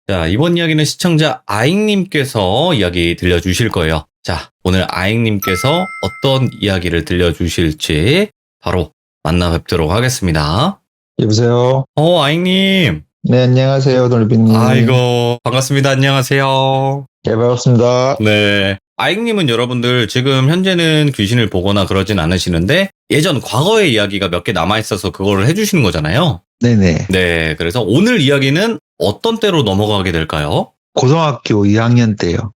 자, 이번 이야기는 시청자 아잉님께서 이야기 들려주실 거예요. 자, 오늘 아잉님께서 어떤 이야기를 들려주실지 바로 만나 뵙도록 하겠습니다. 여보세요? 아잉님. 네, 안녕하세요, 돌비님. 아이고, 반갑습니다. 안녕하세요. 네, 반갑습니다. 네. 아잉님은 여러분들 지금 현재는 귀신을 보거나 그러진 않으시는데 예전 과거의 이야기가 몇 개 남아있어서 그거를 해주시는 거잖아요. 네네. 네. 그래서 오늘 이야기는 어떤 때로 넘어가게 될까요? 고등학교 2학년 때요.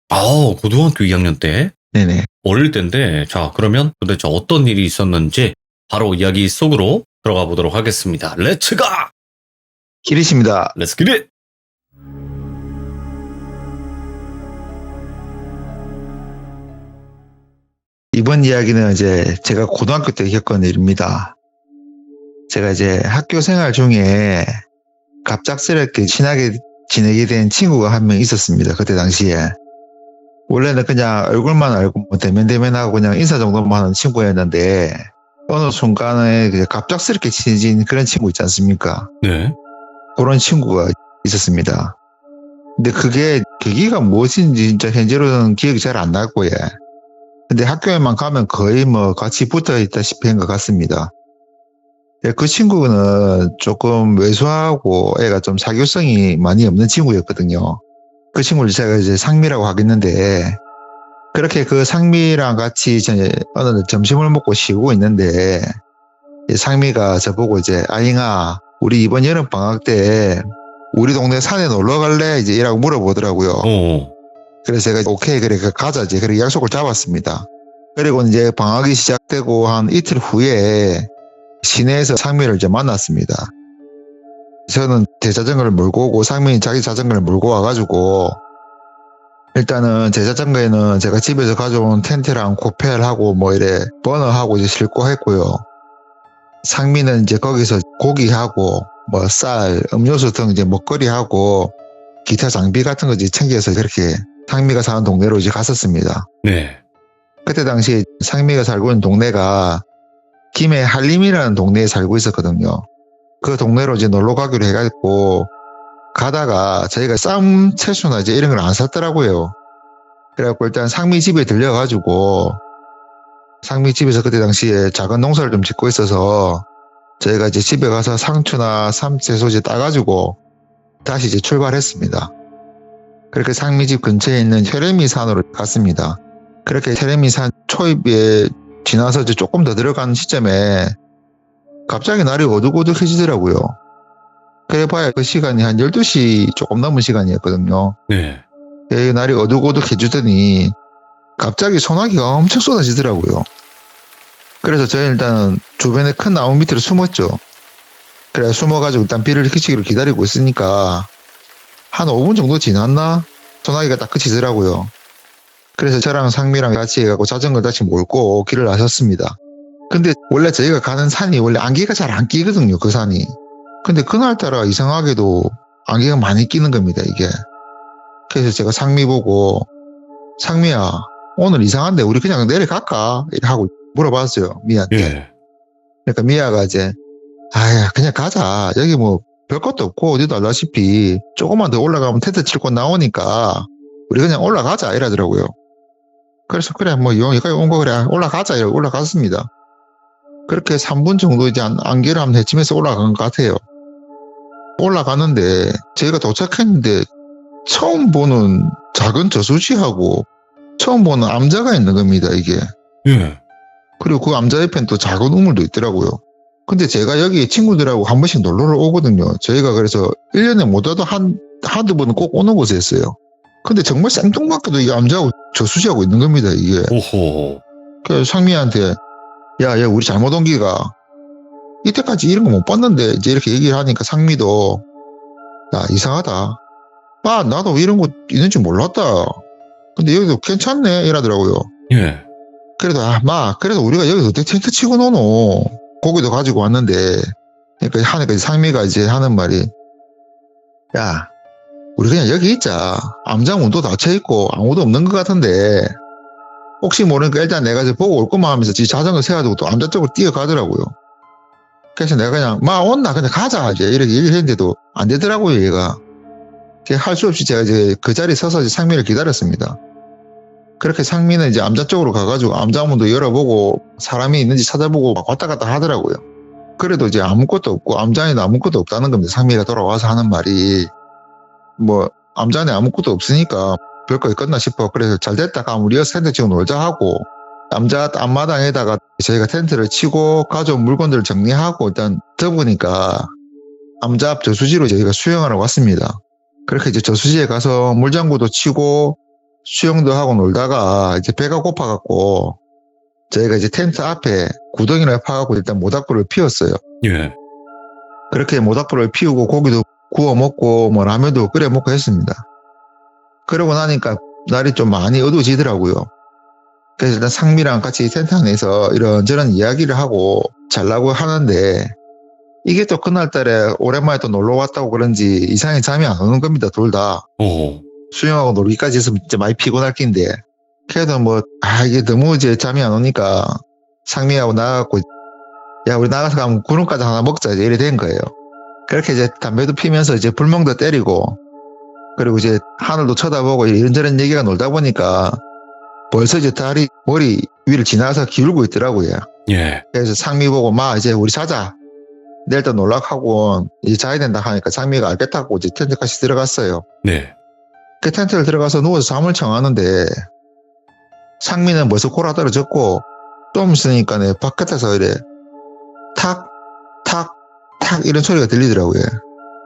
고등학교 2학년 때? 네네. 어릴 때인데, 자, 그러면 도대체 어떤 일이 있었는지 바로 이야기 속으로 들어가 보도록 하겠습니다. 렛츠 가! 기리십니다. 렛츠 기릿! 이번 이야기는 이제 제가 고등학교 때 겪은 일입니다. 제가 이제 학교 생활 중에 갑작스럽게 친하게 지내게 된 친구가 한 명 있었습니다. 그때 당시에. 원래는 그냥 얼굴만 알고 뭐 대면대면하고 그냥 인사 정도만 하는 친구였는데 어느 순간에 갑작스럽게 친해진 그런 친구 있지 않습니까? 네. 그런 친구가 있었습니다. 근데 그게 계기가 무엇인지 진짜 현재로는 기억이 잘 안 나고요. 근데 학교에만 가면 거의 뭐 같이 붙어 있다시피 한 것 같습니다. 그 친구는 조금 왜소하고 애가 좀 사교성이 많이 없는 친구였거든요. 그 친구를 제가 이제 상미라고 하겠는데, 그렇게 그 상미랑 같이 어느 날 점심을 먹고 쉬고 있는데, 상미가 저보고 이제, 아잉아, 우리 이번 여름 방학 때 우리 동네 산에 놀러 갈래? 이제 이라고 물어보더라고요. 그래서 제가 오케이, 그래, 가자. 이제 그렇게 약속을 잡았습니다. 그리고 이제 방학이 시작되고 한 이틀 후에 시내에서 상미를 이제 만났습니다. 저는 제 자전거를 몰고 오고 상민이 자기 자전거를 몰고 와가지고 일단은 제 자전거에는 제가 집에서 가져온 텐트랑 코펠하고 뭐 이래 버너하고 이제 싣고 했고요. 상민은 이제 거기서 고기하고 뭐 쌀, 음료수 등 이제 먹거리하고 기타 장비 같은 거 이제 챙겨서 그렇게 상미가 사는 동네로 이제 갔었습니다. 네. 그때 당시에 상미가 살고 있는 동네가 김해 한림이라는 동네에 살고 있었거든요. 그 동네로 이제 놀러 가기로 해가지고 가다가 저희가 쌈 채소나 이제 이런 걸 안 샀더라고요. 그래갖고 일단 상미 집에 들려가지고 상미 집에서 그때 당시에 작은 농사를 좀 짓고 있어서 저희가 이제 집에 가서 상추나 쌈 채소 이제 따가지고 다시 이제 출발했습니다. 그렇게 상미 집 근처에 있는 혈레미 산으로 갔습니다. 그렇게 혈레미 산 초입에 지나서 이제 조금 더 들어가는 시점에 갑자기 날이 어둑어둑해지더라고요. 그래 봐야 그 시간이 한 12시 조금 넘은 시간이었거든요. 네. 날이 어둑어둑해지더니 갑자기 소나기가 엄청 쏟아지더라고요. 그래서 저희는 일단은 주변에 큰 나무 밑으로 숨었죠. 그래 숨어가지고 일단 비를 그치기를 기다리고 있으니까 한 5분 정도 지났나? 소나기가 딱 그치더라고요. 그래서 저랑 상미랑 같이 해갖고 자전거 다시 몰고 길을 나섰습니다. 근데 원래 저희가 가는 산이 원래 안개가 잘 안 끼거든요, 그 산이. 근데 그날따라 이상하게도 안개가 많이 끼는 겁니다, 이게. 그래서 제가 상미 보고, 상미야, 오늘 이상한데 우리 그냥 내려갈까? 이렇게 하고 물어봤어요, 미아한테. 예. 그러니까 미아가 이제, 아야, 그냥 가자. 여기 뭐 별것도 없고, 어디도 알다시피 조금만 더 올라가면 텐트 칠 곳 나오니까 우리 그냥 올라가자. 이러더라고요. 그래서 그래, 뭐 여기까지 온 거 그래, 올라가자. 이러고 올라갔습니다. 그렇게 3분 정도 이제 안개를 한번 헤치면서 올라간 것 같아요. 올라가는데 저희가 도착했는데 처음 보는 작은 저수지하고 처음 보는 암자가 있는 겁니다, 이게. 예. 그리고 그 암자 옆엔 또 작은 우물도 있더라고요. 근데 제가 여기 친구들하고 한 번씩 놀러를 오거든요. 저희가 그래서 1년에 못 와도 한두 번은 꼭 오는 곳이었어요. 근데 정말 생뚱맞게도 이 암자하고 저수지하고 있는 겁니다, 이게. 오호. 그래서 상미한테 야, 우리 잘못 온 기가 이때까지 이런 거 못 봤는데 이제 이렇게 얘기를 하니까 상미도 야, 이상하다. 나도 이런 거 있는 줄 몰랐다. 근데 여기도 괜찮네 이러더라고요. 예. 그래도 그래도 우리가 여기서 어떻게 텐트 치고 노노. 고기도 가지고 왔는데 그러니까 하니까 상미가 이제 하는 말이 야, 우리 그냥 여기 있자. 암장 문도 닫혀 있고 아무도 없는 것 같은데 혹시 모르니까 일단 내가 이제 보고 올 것만 하면서 지 자전거 세워두고 또 암자 쪽으로 뛰어가더라고요. 그래서 내가 그냥 온나 그냥 가자 이제 이렇게 얘기를 했는데도 안 되더라고요, 얘가. 할 수 없이 제가 이제 그 자리에 서서 이제 상미를 기다렸습니다. 그렇게 상미는 이제 암자 쪽으로 가가지고 암자 문도 열어보고 사람이 있는지 찾아보고 막 왔다 갔다 하더라고요. 그래도 이제 아무것도 없고 암자 안에도 아무것도 없다는 겁니다. 상미가 돌아와서 하는 말이 뭐 암자 안에 아무것도 없으니까 별거이 끝나 싶어. 그래서 잘 됐다. 그럼 우리가 텐트 치고 놀자 하고 암자 앞마당에다가 저희가 텐트를 치고 가져온 물건들을 정리하고 일단 덮으니까 암자 앞 저수지로 저희가 수영하러 왔습니다. 그렇게 이제 저수지에 가서 물장구도 치고 수영도 하고 놀다가 이제 배가 고파갖고 저희가 이제 텐트 앞에 구덩이를 파갖고 일단 모닥불을 피웠어요. 예. 그렇게 모닥불을 피우고 고기도 구워 먹고 뭐 라면도 끓여 먹고 했습니다. 그러고 나니까 날이 좀 많이 어두워지더라고요. 그래서 일단 상미랑 같이 텐트 안에서 이런저런 이야기를 하고 자려고 하는데 이게 또 그날따라 오랜만에 또 놀러 왔다고 그런지 이상하게 잠이 안 오는 겁니다. 둘 다. 오. 수영하고 놀기까지 해서 진짜 많이 피곤할 낀데 그래도 뭐 이게 너무 이제 잠이 안 오니까 상미하고 나가고 야 우리 나가서 가면 구름까지 하나 먹자 이제 이래 된 거예요. 그렇게 이제 담배도 피면서 이제 불멍도 때리고 그리고 이제 하늘도 쳐다보고 이런저런 얘기가 놀다 보니까 벌써 이제 달이 머리 위를 지나서 기울고 있더라고요. 예. 그래서 상미 보고 마 이제 우리 자자. 내일 또 놀락하고 이제 자야 된다 하니까 상미가 알겠다고 이제 텐트까지 들어갔어요. 네. 그 텐트를 들어가서 누워서 잠을 청하는데 상미는 벌써 골아 떨어졌고 좀 있으니까 내 바깥에서 이래 탁, 탁, 탁 이런 소리가 들리더라고요.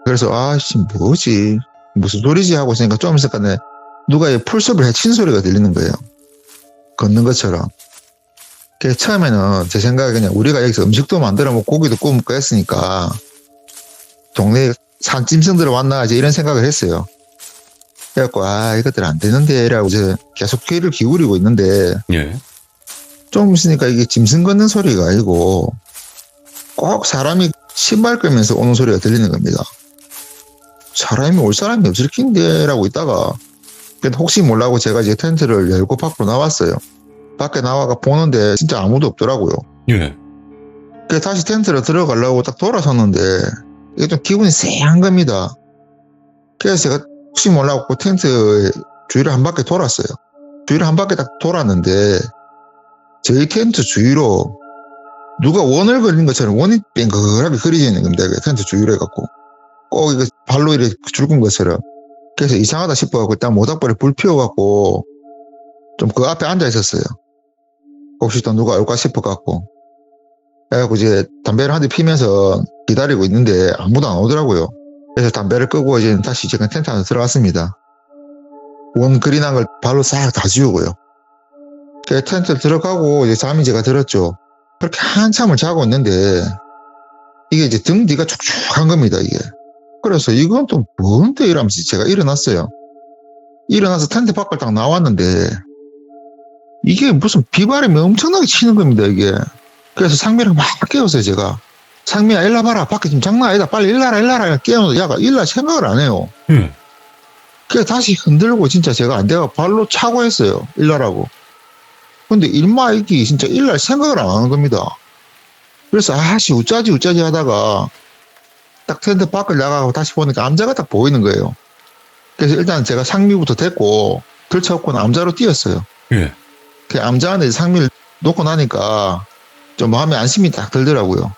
그래서 아씨 뭐지 무슨 소리지 하고 있으니까 좀 있으니까 내 누가 풀숲을 헤친 소리가 들리는 거예요. 걷는 것처럼. 그래서 처음에는 제 생각에 그냥 우리가 여기서 음식도 만들어 먹고 고기도 구워 먹고 했으니까 동네 산짐승들 왔나 이제 이런 생각을 했어요. 그래갖고 이것들 안 되는데 라고 이제 계속 귀를 기울이고 있는데 예. 좀 있으니까 이게 짐승 걷는 소리가 아니고 꼭 사람이 신발 끌면서 오는 소리가 들리는 겁니다. 사람이 올 사람이 없을 낀데 라고 있다가 혹시 몰라고 제가 이제 텐트를 열고 밖으로 나왔어요. 밖에 나와가 보는데 진짜 아무도 없더라고요. 예. 그래서 다시 텐트로 들어가려고 딱 돌아섰는데 이게 좀 기분이 쎄한 겁니다. 그래서 제가 혹시 몰라고 그 텐트 주위를 한 바퀴 돌았어요. 주위를 한 바퀴 딱 돌았는데 저희 텐트 주위로 누가 원을 그린 것처럼 원이 뺑글하게 그려져 있는 겁니다. 텐트 주위로 해갖고 꼭 이거 발로 이렇게 줄근 것처럼. 그래서 이상하다 싶어갖고 일단 모닥불에 불 피워갖고 좀 그 앞에 앉아 있었어요. 혹시 또 누가 올까 싶어갖고. 그래갖고 이제 담배를 한 대 피면서 기다리고 있는데 아무도 안 오더라고요. 그래서 담배를 끄고 이제 다시 제가 텐트 안에 들어갔습니다. 원 그린한 걸 발로 싹 다 지우고요. 그래서 텐트 들어가고 이제 잠이 제가 들었죠. 그렇게 한참을 자고 있는데 이게 이제 등 뒤가 축축한 겁니다, 이게. 그래서 이건 또 뭔데 이러면서 제가 일어났어요. 일어나서 텐트 밖을 딱 나왔는데 이게 무슨 비바람이 엄청나게 치는 겁니다, 이게. 그래서 상미를 막 깨웠어요, 제가. 상미야, 일로 봐라. 밖에 지금 장난 아니다. 빨리 일나라. 깨우면서 야가 일날 생각을 안 해요. 그래서 다시 흔들고 진짜 제가 안 돼가 발로 차고 했어요. 일나라고. 근데 일마이기 진짜 일날 생각을 안 하는 겁니다. 그래서 우짜지 하다가 딱 텐트 밖을 나가고 다시 보니까 암자가 딱 보이는 거예요. 그래서 일단 제가 상미부터 됐고 들쳐갖고 암자로 뛰었어요. 예. 그 암자 안에 상미를 놓고 나니까 좀 마음에 안심이 딱 들더라고요.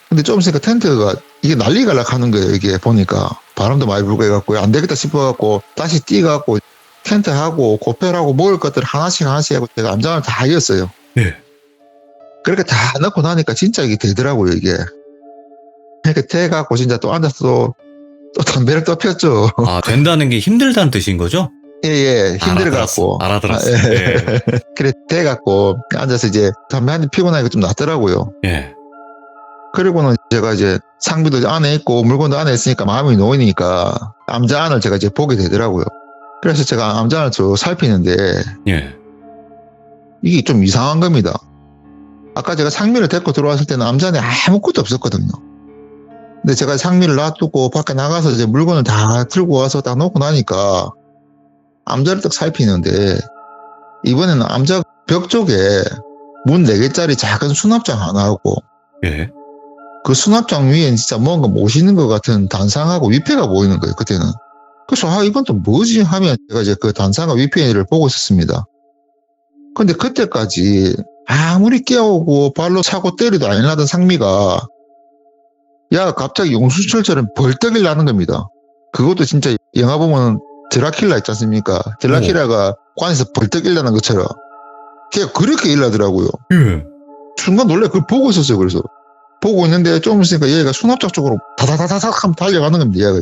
근데 좀 있으니까 텐트가 이게 난리가 하는 거예요. 이게 보니까 바람도 많이 불고 해갖고 안 되겠다 싶어갖고 다시 뛰어갖고 텐트하고 고펠하고 먹을 것들 하나씩 하고 제가 암장을 다 이었어요. 네. 그렇게 다 넣고 나니까 진짜 이게 되더라고요, 이게. 이렇게 돼갖고 진짜 또 앉아서 또 담배를 또 폈죠. 된다는 게 힘들다는 뜻인 거죠? 예, 힘들어갖고. 알아들었어. 예. 그래, 돼갖고 앉아서 이제 담배 한 대 피고 나니까 좀 낫더라고요. 예. 그리고는 제가 이제 상비도 안에 있고 물건도 안에 있으니까 마음이 놓이니까 암자 안을 제가 이제 보게 되더라고요. 그래서 제가 암자 안을 쭉 살피는데 예. 이게 좀 이상한 겁니다. 아까 제가 상미를 데리고 들어왔을 때는 암자 안에 아무것도 없었거든요. 근데 제가 상미를 놔두고 밖에 나가서 이제 물건을 다 들고 와서 딱 놓고 나니까 암자를 딱 살피는데 이번에는 암자 벽 쪽에 문 4개짜리 작은 수납장 하나하고 예. 그 수납장 위엔 진짜 뭔가 모시는 것 같은 단상하고 위패가 보이는 거예요, 그때는. 그래서 이건 또 뭐지 하면 제가 이제 그 단상과 VPN을 보고 있었습니다. 근데 그때까지 아무리 깨우고 발로 차고 때리도 안 일어나던 상미가 야 갑자기 용수철처럼 벌떡 일어나는 겁니다. 그것도 진짜 영화 보면 드라큘라 있지 않습니까? 드라큘라가 관에서 벌떡 일어나는 것처럼 걔가 그렇게 일어나더라고요. 예. 순간 놀래 그걸 보고 있었어요. 그래서 보고 있는데 좀 있으니까 얘가 수납장 쪽으로 다다다다닥 하면 달려가는 겁니다. 얘가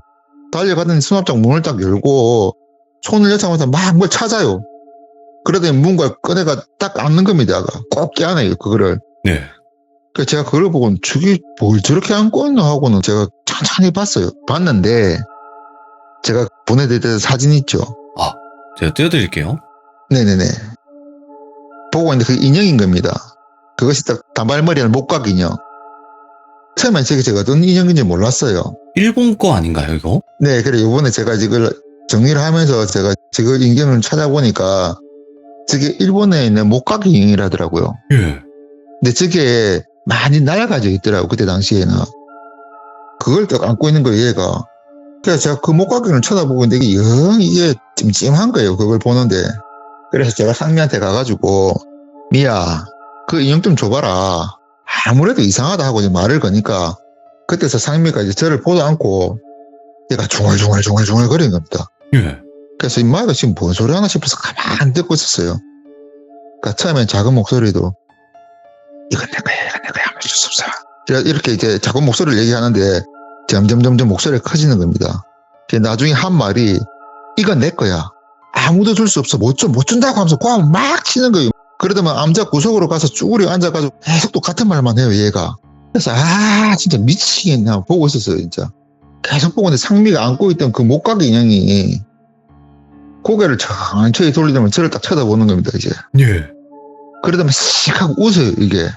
달려가더니 수납장 문을 딱 열고 손을 여차하면서 막 뭘 찾아요. 그러더니 문과 꺼내가 딱 앉는 겁니다. 꼭 깨안아요 그거를. 네. 그래서 제가 그걸 보고 저기 뭘 저렇게 안고 있나 하고는 제가 천천히 봤어요. 봤는데 제가 보내드릴 사진 있죠. 제가 띄워드릴게요. 네네네. 보고 있는데 그 인형인 겁니다. 그것이 딱 단발머리한 목각 인형. 처음엔 제가 어떤 인형인지 몰랐어요. 일본 거 아닌가요, 이거? 네, 그래 이번에 제가 이걸 정리를 하면서 제가 지금 인형을 찾아보니까 저게 일본에 있는 목각 인형이라더라고요. 예. 근데 저게 많이 낡아져 있더라고 그때 당시에는. 그걸 딱 안고 있는 거예요 얘가. 그래서 제가 그 목각인을 쳐다보고 있는데 이게 영 이게 찜찜한 거예요 그걸 보는데. 그래서 제가 상미한테 가가지고 미야 그 인형 좀 줘봐라. 아무래도 이상하다 하고 이제 말을 거니까 그때서 상미가 이제 저를 보도 않고 얘가 중얼중얼 거리는 겁니다. 예. 그래서 임마가 지금 뭔 소리 하나 싶어서 가만히 듣고 있었어요. 그러니까 처음엔 작은 목소리도 이건 내 거야 아무 수 없어. 제가 이렇게 이제 작은 목소리를 얘기하는데 점점 목소리가 커지는 겁니다. 나중에 한 말이 이건 내 거야. 아무도 줄 수 없어. 못 준다고 하면서 꽝 막 치는 거예요. 그러다만 암자 구석으로 가서 쭈그려 앉아가지고 계속 똑같은 말만 해요 얘가. 그래서 진짜 미치겠나 보고 있었어요 진짜. 계속 보고 있는데 상미가 안고 있던 그 목각 인형이 고개를 천천히 돌리더니 저를 딱 쳐다보는 겁니다 이제. 예. 그러다만 씩 하고 웃어요 이게.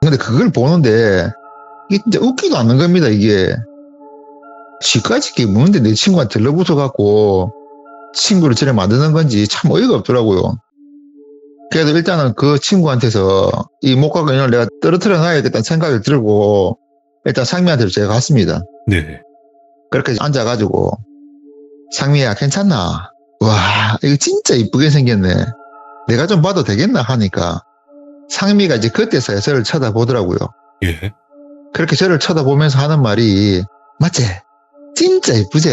근데 그걸 보는데 이게 진짜 웃기도 않는 겁니다 이게. 지까지 뭐는데 내 친구한테 들러붙어 갖고 친구를 저래 만드는 건지 참 어이가 없더라고요. 그래도 일단은 그 친구한테서 이 목각 인형을 내가 떨어뜨려 놔야겠다는 생각을 들고 일단 상미한테 제가 갔습니다. 네. 그렇게 앉아가지고 상미야 괜찮나? 와 이거 진짜 이쁘게 생겼네. 내가 좀 봐도 되겠나 하니까 상미가 이제 그때서야 저를 쳐다보더라고요. 예. 그렇게 저를 쳐다보면서 하는 말이 맞지? 진짜 이쁘지?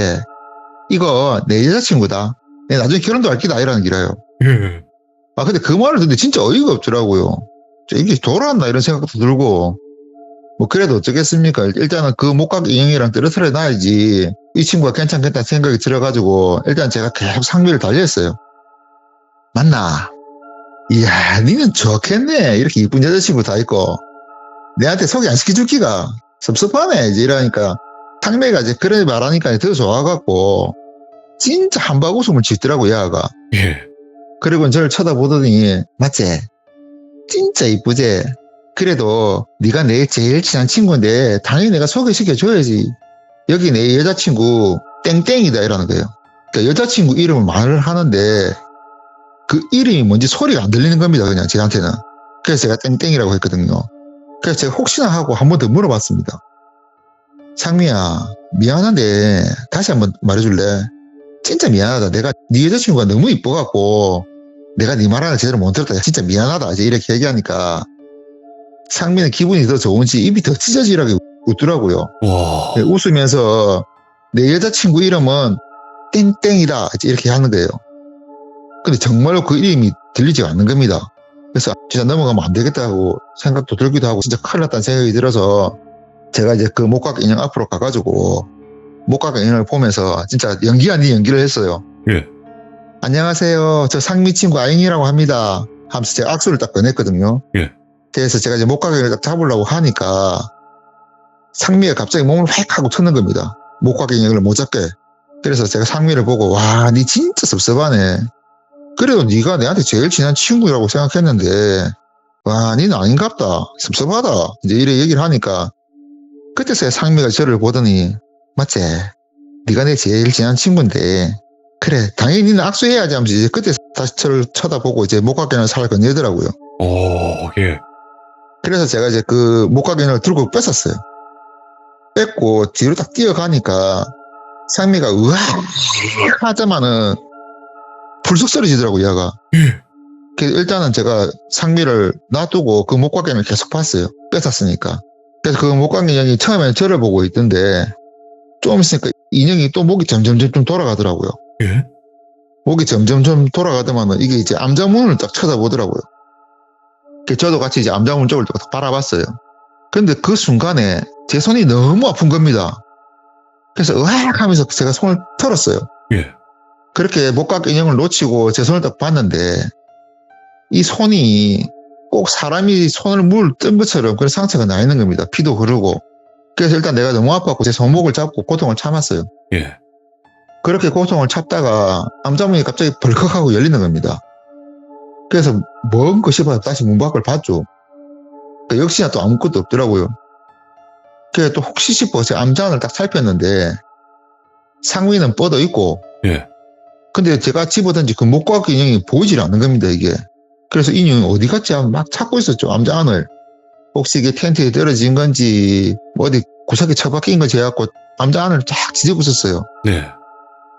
이거 내 여자친구다. 내 나중에 결혼도 할 기다 이라는 기라요. 예. 근데 그 말을 듣는데 진짜 어이가 없더라고요. 이게 돌아왔나 이런 생각도 들고 뭐 그래도 어쩌겠습니까. 일단은 그 목각 인형이랑 떨어뜨려 놔야지 이 친구가 괜찮겠다는 생각이 들어가지고 일단 제가 계속 상미를 달렸어요. 맞나? 이야 니는 좋겠네. 이렇게 이쁜 여자친구 다 있고 내한테 소개 안 시켜줄 기가 섭섭하네 이제 이러니까 상미가 이제 그런 말하니까 더 좋아갖고 진짜 한박 웃음을 짓더라고 얘가. 예. 그리고 저를 쳐다보더니 맞지? 진짜 이쁘지? 그래도 네가 내 제일 친한 친구인데 당연히 내가 소개시켜줘야지. 여기 내 여자친구 땡땡이다 이라는 거예요. 그러니까 여자친구 이름을 말을 하는데 그 이름이 뭔지 소리가 안 들리는 겁니다. 그냥 제한테는. 그래서 제가 땡땡이라고 했거든요. 그래서 제가 혹시나 하고 한 번 더 물어봤습니다. 상미야 미안한데 다시 한번 말해줄래? 진짜 미안하다. 내가 네 여자친구가 너무 이뻐갖고 내가 네 말 하나 제대로 못 들었다. 진짜 미안하다. 이제 이렇게 얘기하니까 상미는 기분이 더 좋은지 입이 더 찢어지라고 웃더라고요. 와. 웃으면서 내 여자친구 이름은 땡땡이다. 이렇게 하는 거예요. 근데 정말로 그 이름이 들리지가 않는 겁니다. 그래서 진짜 넘어가면 안 되겠다고 생각도 들기도 하고 진짜 큰일 났다는 생각이 들어서 제가 이제 그 목각 인형 앞으로 가가지고 목각 인형을 보면서 진짜 연기 아닌 연기를 했어요. 예. 안녕하세요. 저 상미 친구 아잉이라고 합니다. 하면서 제가 악수를 딱 꺼냈거든요. 예. 그래서 제가 이제 목각 인형을 딱 잡으려고 하니까 상미가 갑자기 몸을 획 하고 트는 겁니다. 목각 인형을 못 잡게. 그래서 제가 상미를 보고 와, 니 진짜 섭섭하네. 그래도 네가 내한테 제일 친한 친구라고 생각했는데 와, 니는 아닌갑다. 섭섭하다. 이제 이래 얘기를 하니까 그때서야 상미가 저를 보더니 맞지? 네가 내 제일 친한 친구인데 그래 당연히 니는 악수해야지 하면서 이제 그때 다시 저를 쳐다보고 이제 목각인을 살 건네더라고요. 예. 그래서 제가 이제 그 목각인을 들고 뺐었어요. 뺐고 뒤로 딱 뛰어가니까 상미가 으악 하자마는 불쑥 쓰러지더라고 얘가. 그래서 일단은 제가 상미를 놔두고 그 목각인을 계속 봤어요. 뺏었으니까. 그래서 그 목각인 인형이 처음에는 저를 보고 있던데 좀 있으니까 인형이 또 목이 점점 돌아가더라고요. 예? 목이 점점 돌아가더만은 이게 이제 암자문을 딱 쳐다보더라고요. 그래서 저도 같이 이제 암자문 쪽을 딱 바라봤어요. 근데 그 순간에 제 손이 너무 아픈 겁니다. 그래서 으악 하면서 제가 손을 털었어요. 예. 그렇게 목각 인형을 놓치고 제 손을 딱 봤는데 이 손이 꼭 사람이 손을 물뜬 것처럼 그런 상처가 나 있는 겁니다. 피도 흐르고. 그래서 일단 내가 너무 아팠고 제 손목을 잡고 고통을 참았어요. 예. 그렇게 고통을 참다가 암자문이 갑자기 벌컥하고 열리는 겁니다. 그래서 뭔가 싶어서 다시 문 밖을 봤죠. 역시나 또 아무것도 없더라고요. 그래서 또 혹시 싶어서 제 암자문을 딱 살폈는데 상위는 뻗어 있고 예. 근데 제가 집어던진 그 목각 인형이 보이질 않는 겁니다, 이게. 그래서 이 인형이 어디 갔지 하고 막 찾고 있었죠, 암자 안을. 혹시 이게 텐트에 떨어진 건지, 뭐 어디 구석에 처박힌 건지 해갖고 암자 안을 쫙 뒤지고 있었어요. 네.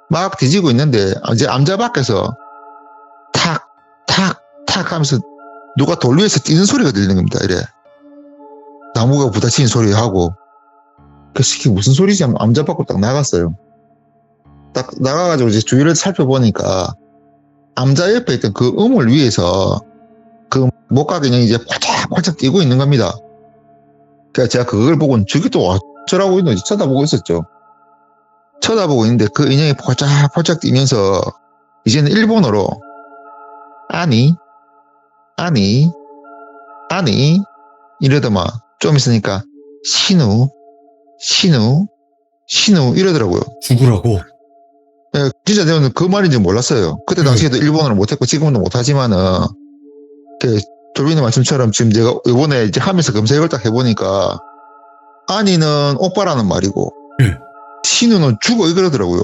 막 뒤지고 있는데, 이제 암자 밖에서 탁, 탁, 탁 하면서 누가 돌 위에서 뛰는 소리가 들리는 겁니다, 이래. 나무가 부딪히는 소리 하고. 그래서 이게 무슨 소리지 하면 암자 밖으로 딱 나갔어요. 딱 나가가지고 이제 주위를 살펴보니까 암자 옆에 있던 그 우물 위에서 그 목각 인형이 이제 활짝활짝 뛰고 있는 겁니다. 그래서 제가 그걸 보고는 저기 또 어쩌라고 있는지 쳐다보고 있었죠. 쳐다보고 있는데 그 인형이 활짝활짝 뛰면서 이제는 일본어로 아니 이러더만 좀 있으니까 신우 이러더라고요. 죽으라고. 예, 진짜 내가 그 말인지 몰랐어요. 그때 당시에도 일본어를 못했고 지금도 못하지만은 돌비님 말씀처럼 지금 제가 이번에 이제 하면서 검색을 딱 해보니까 아니는 오빠라는 말이고 신우는 죽어 이러더라고요.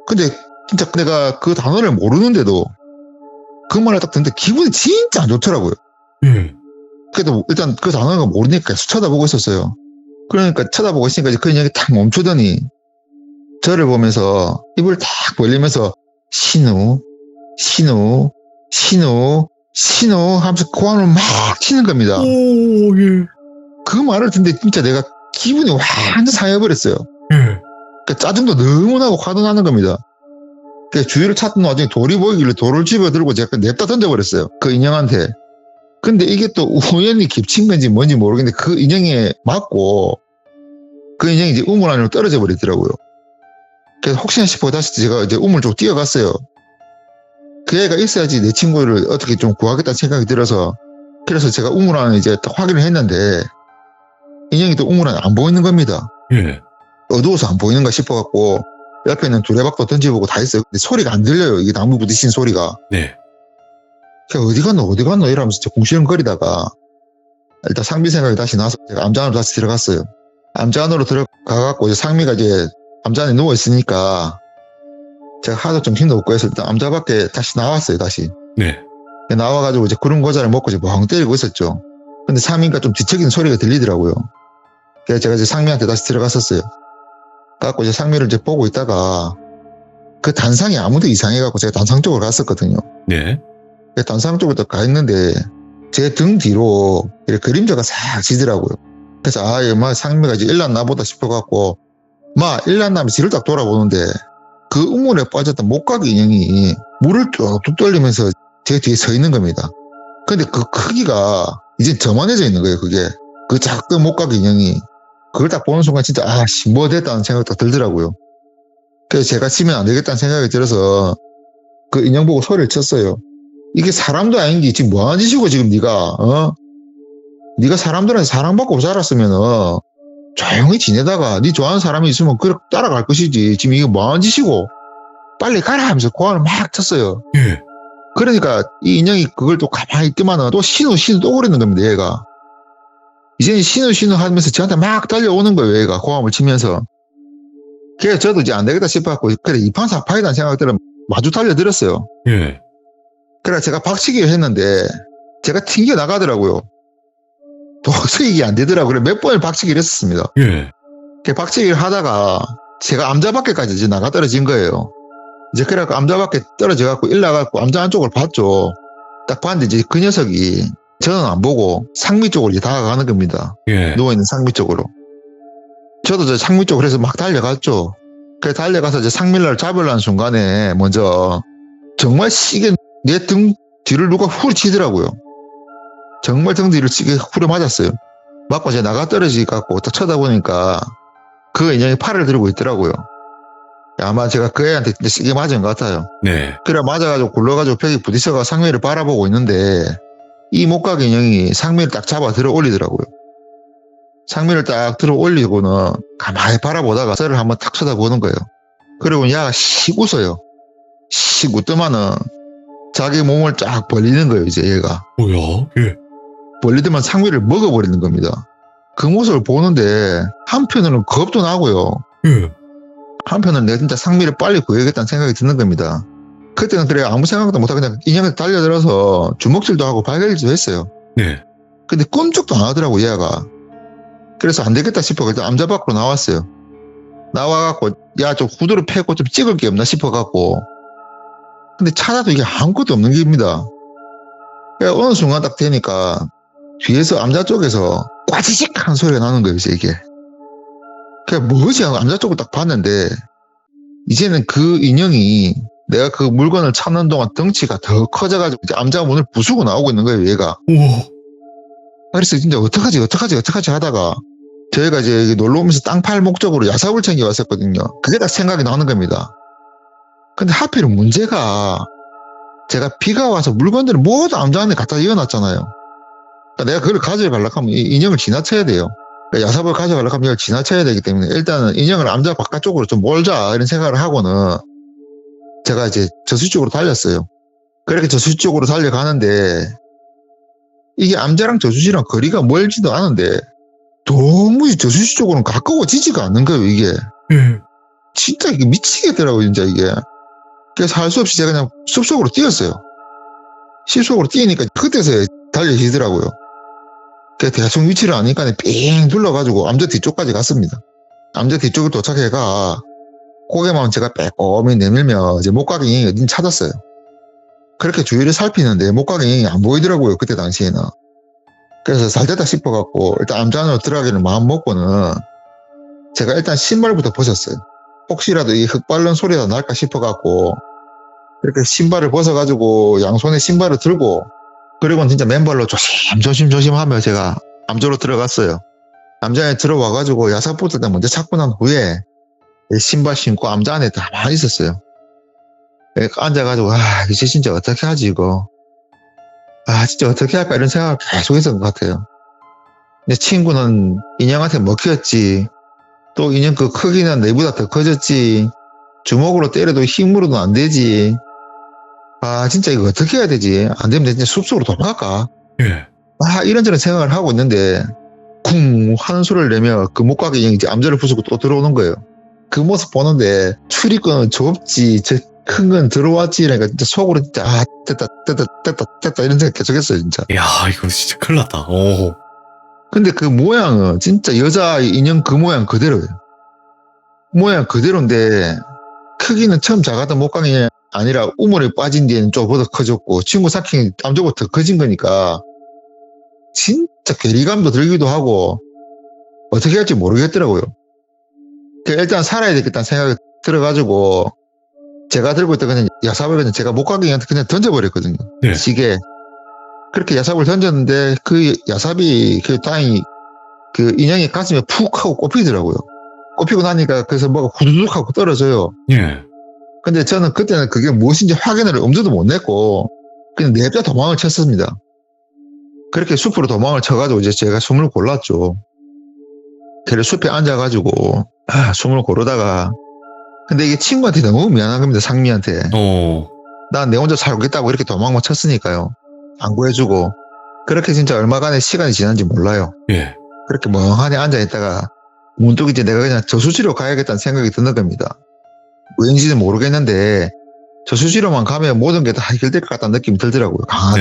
근데 진짜 내가 그 단어를 모르는데도 그 말을 딱 듣는데 기분이 진짜 안 좋더라고요. 그래도 일단 그 단어가 모르니까 계속 쳐다보고 있었어요. 그러니까 쳐다보고 있으니까 이제 그 인형이 탁 멈추더니 저를 보면서 입을 탁 벌리면서 신우 하면서 고함을 막 치는 겁니다. 오, 예. 그 말을 듣는데 진짜 내가 기분이 완전 상해버렸어요. 예. 그러니까 짜증도 너무 나고 화도 나는 겁니다. 그래서 주위를 찾던 와중에 돌이 보이길래 돌을 집어들고 제가 냅다 던져버렸어요. 그 인형한테. 근데 이게 또 우연히 겹친 건지 뭔지 모르겠는데 그 인형에 맞고 그 인형이 이제 우물 안으로 떨어져 버리더라고요. 그래서 혹시나 싶어 다시 제가 이제 우물 쪽 뛰어갔어요. 그 애가 있어야지 내 친구를 어떻게 좀 구하겠다는 생각이 들어서 그래서 제가 우물 안에 이제 딱 확인을 했는데 인형이 또 우물 안에 안 보이는 겁니다. 예. 어두워서 안 보이는가 싶어갖고 옆에 있는 두레박도 던지보고 다 했어요. 근데 소리가 안 들려요. 이게 나무 부딪힌 소리가. 네. 제가 어디 갔노 이러면서 궁시렁거리다가 일단 상미 생각이 다시 나서 제가 암자 안으로 다시 들어갔어요. 암자 안으로 들어가갖고 이제 상미가 이제 암자 안에 누워있으니까 제가 하도 좀 힘도 없고 해서 일단 암자 밖에 다시 나왔어요. 다시 네. 나와가지고 이제 구름 과자를 먹고 이제 멍 때리고 있었죠. 근데 상미가 좀 뒤척이는 소리가 들리더라고요. 그래서 제가 이제 상미한테 다시 들어갔었어요. 갖고 이제 상미를 이제 보고 있다가 그 단상이 아무도 이상해갖고 제가 단상 쪽으로 갔었거든요. 네. 단상 쪽으로 가 있는데 제 등 뒤로 이렇게 그림자가 싹 지더라고요. 그래서 상미가 이제 일났나 보다 싶어갖고 일났나면 뒤를 딱 돌아보는데 그 우물에 빠졌던 목각 인형이 물을 뚝뚝 떨리면서 제 뒤에 서 있는 겁니다. 근데 그 크기가 이제 저만해져 있는 거예요. 그게 그 작은 목각 인형이 그걸 딱 보는 순간 진짜 뭐 됐다는 생각이 딱 들더라고요. 그래서 제가 치면 안 되겠다는 생각이 들어서 그 인형 보고 소리를 쳤어요. 이게 사람도 아닌데 지금 뭐하는 짓이고 지금 네가 네가 사람들한테 사랑받고 자랐으면은 조용히 지내다가 네 좋아하는 사람이 있으면 그렇게 따라갈 것이지 지금 이게 뭐하는 짓이고 빨리 가라 하면서 고함을 막 쳤어요. 예. 그러니까 이 인형이 그걸 또 가만히 있더만은 또 신우 또 그러는 겁니다. 얘가 이제는 신우 하면서 저한테 막 달려오는 거예요. 얘가 고함을 치면서. 그래서 저도 이제 안 되겠다 싶어갖고 그래 이판사파이다는 생각이 들어 마주 달려들었어요. 예. 그래 제가 박치기를 했는데 제가 튕겨 나가더라고요. 도저히 이게 안 되더라고요. 몇 번을 박치기를 했었습니다. 예. 박치기를 하다가 제가 암자밖에까지 이제 나가 떨어진 거예요. 이제 그래갖고 암자밖에 떨어져갖고 일나가갖고 암자 안쪽을 봤죠. 딱 봤는데 이제 그 녀석이 저는 안 보고 상미 쪽으로 이제 다가가는 겁니다. 예. 누워있는 상미 쪽으로. 저도 저 상미 쪽으로 해서 막 달려갔죠. 그래 달려가서 이제 상미를 잡으려는 순간에 먼저 정말 시계 내 등 뒤를 누가 후려치더라고요. 정말 등 뒤를 시계 후려 맞았어요. 맞고 이제 나가 떨어지갖고 딱 쳐다보니까 그 인형이 팔을 들고 있더라고요. 아마 제가 그 애한테 세게 맞은 것 같아요. 네. 그래 맞아가지고 굴러가지고 벽에 부딪혀가 상미를 바라보고 있는데 이 목각 인형이 상미를 딱 잡아 들어 올리더라고요. 상미를 딱 들어 올리고는 가만히 바라보다가 저를 한번 탁 쳐다보는 거예요. 그리고 야가 씩 웃어요. 씩 웃더만은 자기 몸을 쫙 벌리는 거예요, 이제 얘가. 뭐야? 예. 벌리더만 상미를 먹어버리는 겁니다. 그 모습을 보는데 한편으로는 겁도 나고요. 예. 한편으로는 내가 진짜 상미를 빨리 구해야겠다는 생각이 드는 겁니다. 그때는 그래 아무 생각도 못하고 그냥 인형에 달려들어서 주먹질도 하고 발길질도 했어요. 네. 근데 꿈쩍도 안 하더라고 얘가. 그래서 안 되겠다 싶어 그래서 암자 밖으로 나왔어요. 나와갖고 야 좀 후드를 패고 좀 찍을 게 없나 싶어갖고 근데 찾아도 이게 아무것도 없는 겁니다. 그러니까 어느 순간 딱 되니까 뒤에서 암자 쪽에서 꽈지직 하는 소리가 나는 거예요 이게. 그냥 뭐지 하고 암자 쪽을 딱 봤는데 이제는 그 인형이 내가 그 물건을 찾는 동안 덩치가 더 커져가지고 이제 암자 문을 부수고 나오고 있는 거예요 얘가. 우와. 그래서 진짜 어떡하지 하다가 저희가 이제 놀러 오면서 땅 팔 목적으로 야삽을 챙겨왔었거든요. 그게 딱 생각이 나는 겁니다. 근데 하필 문제가 제가 비가 와서 물건들을 모두 암자 안에 갖다 이어놨잖아요. 그러니까 내가 그걸 가져가려고 하면 이 인형을 지나쳐야 돼요. 그러니까 야삽을 가져가려고 하면 이걸 지나쳐야 되기 때문에 일단은 인형을 암자 바깥쪽으로 좀 몰자 이런 생각을 하고는 제가 이제 저수 쪽으로 달렸어요. 그렇게 저수 쪽으로 달려가는데 이게 암자랑 저수지랑 거리가 멀지도 않은데 도무지 저수지 쪽으로는 가까워지지가 않는 거예요 이게. 예. 진짜 이게 미치겠더라고요 진짜 이게. 그래서 할 수 없이 제가 그냥 숲속으로 뛰었어요. 숲속으로 뛰니까 그때서야 달려지더라고요. 그래서 대충 위치를 아니까 삥 둘러가지고 암자 뒤쪽까지 갔습니다. 암자 뒤쪽에 도착해가 고개만 제가 빼꼼히 내밀며 이제 목각인형이 어딘지 찾았어요. 그렇게 주위를 살피는데 목각인형이 안 보이더라고요 그때 당시에는. 그래서 잘됐다 싶어갖고 일단 암자 안으로 들어가기를 마음 먹고는 제가 일단 신발부터 벗었어요. 혹시라도 이 흙발른 소리가 날까 싶어갖고 이렇게 신발을 벗어가지고 양손에 신발을 들고 그리고는 진짜 맨발로 조심 하며 제가 암자로 들어갔어요. 암자에 들어와가지고 야삽부터 먼저 찾고 난 후에 신발 신고 암자 안에 가만히 있었어요. 앉아가지고 이제 진짜 어떻게 하지 이거. 진짜 어떻게 할까 이런 생각을 계속 했었던 것 같아요. 내 친구는 인형한테 먹혔지. 또 인형 그 크기는 내보다 더 커졌지. 주먹으로 때려도 힘으로도 안 되지. 진짜 이거 어떻게 해야 되지? 안 되면 진짜 숲속으로 도망갈까? 예. 이런저런 생각을 하고 있는데 쿵 하는 소리를 내며 그 목각 인형이 이제 암자를 부수고 또 들어오는 거예요. 그 모습 보는데 출입구는 좁지 저 큰 건 들어왔지 그러니까 진짜 속으로 진짜 됐다 이런 생각 계속 했어요 진짜. 야, 이거 진짜 큰일 났다. 오. 근데 그 모양은 진짜 여자 인형 그 모양 그대로예요. 모양 그대로인데 크기는 처음 작았던 목각이 아니라 우물에 빠진 뒤에는 좀보다 커졌고 친구 사킹이 암자보다 더 커진 거니까 진짜 괴리감도 들기도 하고 어떻게 할지 모르겠더라고요. 일단 살아야 되겠다는 생각이 들어가지고 제가 들고 있던 그냥 야삽을 그냥 제가 목각이한테 그냥 던져버렸거든요. 네. 시계. 그렇게 야삽을 던졌는데 그 야삽이 그 다행히 그 인형의 가슴에 푹 하고 꼽히더라고요. 꼽히고 나니까 그래서 뭐가 후두둑 하고 떨어져요. 예. 근데 저는 그때는 그게 무엇인지 확인을 엄두도 못 냈고 그냥 냅다 도망을 쳤습니다. 그렇게 숲으로 도망을 쳐가지고 이제 제가 숨을 골랐죠. 그래 숲에 앉아가지고 숨을 고르다가 근데 이게 친구한테 너무 미안한 겁니다. 상미한테. 난 내 혼자 살겠다고 이렇게 도망만 쳤으니까요. 안 구해주고 그렇게 진짜 얼마간의 시간이 지난지 몰라요. 예. 그렇게 멍하니 앉아있다가 문득 이제 내가 그냥 저수지로 가야겠다는 생각이 드는 겁니다. 왜인지는 모르겠는데 저수지로만 가면 모든 게 다 해결될 것 같다는 느낌이 들더라고요. 강하게.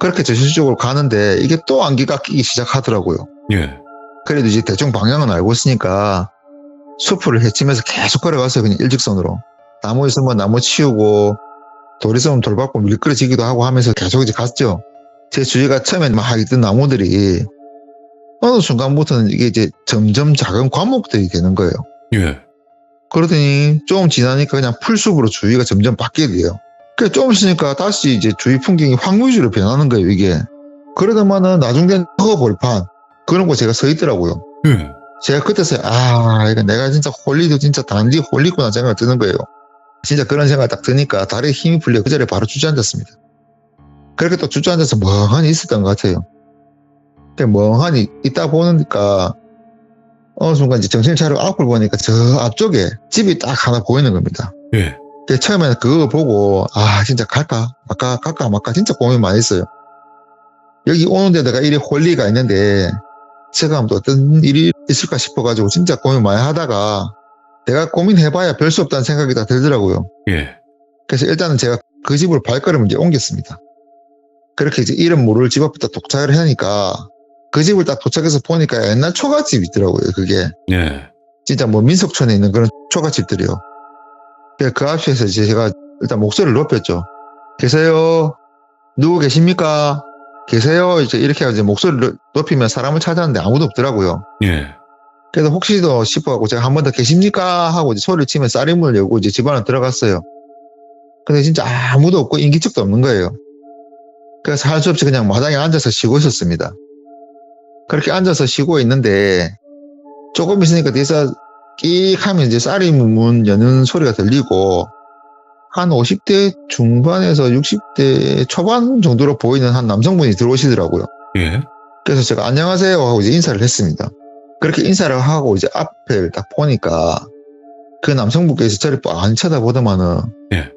그렇게 저수지쪽으로 가는데 이게 또 안개가 끼기 시작하더라고요. 예. 그래도 이제 대충 방향은 알고 있으니까 숲을 헤치면서 계속 걸어갔어요. 그냥 일직선으로. 나무 있으면 나무 치우고 돌 있으면 돌 밟고 미끄러지기도 하고 하면서 계속 이제 갔죠. 제 주위가 처음엔 막 있던 나무들이 어느 순간부터는 이게 이제 점점 작은 과목들이 되는 거예요. 예. 그러더니 조금 지나니까 그냥 풀숲으로 주위가 점점 바뀌게 돼요. 그 좀 있으니까 다시 이제 주위 풍경이 황무지로 변하는 거예요, 이게. 그러더만은 나중 된 허벌판 그런 거 제가 서 있더라고요. 예. 제가 그때서 이거 내가 진짜 홀리도 진짜 단디 홀리구나 생각이 드는 거예요. 진짜 그런 생각이 딱 드니까 다리에 힘이 풀려 그 자리에 바로 주저앉았습니다. 그렇게 또 주저앉아서 멍하니 있었던 것 같아요. 멍하니 있다 보니까 어느 순간 이제 정신을 차리고 앞을 보니까 저 앞쪽에 집이 딱 하나 보이는 겁니다. 예. 처음에는 그거 보고 진짜 갈까 말까 진짜 고민 많이 했어요. 여기 오는데 내가 이리 홀리가 있는데 제가 하면 또 어떤 일이 있을까 싶어가지고 진짜 고민 많이 하다가 내가 고민해봐야 별 수 없다는 생각이 다 들더라고요. 예. 그래서 일단은 제가 그 집으로 발걸음을 이제 옮겼습니다. 그렇게 이제 이름 모를 집 앞에 딱 도착을 하니까 그 집을 딱 도착해서 보니까 옛날 초가집이 있더라고요. 그게 예. 진짜 뭐 민속촌에 있는 그런 초가집들이요. 그 앞에서 이제 제가 일단 목소리를 높였죠. 계세요? 누구 계십니까? 계세요? 이제 이렇게 이제 목소리를 높이면 사람을 찾았는데 아무도 없더라고요. 예. 그래서 혹시도 싶어갖고 제가 한 번 더 계십니까? 하고 이제 소리를 치면 쌀이문을 열고 이제 집 안에 들어갔어요. 근데 진짜 아무도 없고 인기척도 없는 거예요. 그래서 할 수 없이 그냥 마당에 앉아서 쉬고 있었습니다. 그렇게 앉아서 쉬고 있는데 조금 있으니까 뒤에서 끼익 하면 이제 쌀이문 여는 소리가 들리고 한 50대 중반에서 60대 초반 정도로 보이는 한 남성분이 들어오시더라고요. 예. 그래서 제가 안녕하세요 하고 이제 인사를 했습니다. 그렇게 인사를 하고 이제 앞을 딱 보니까 그 남성분께서 저를 빤히 쳐다보더만은 예.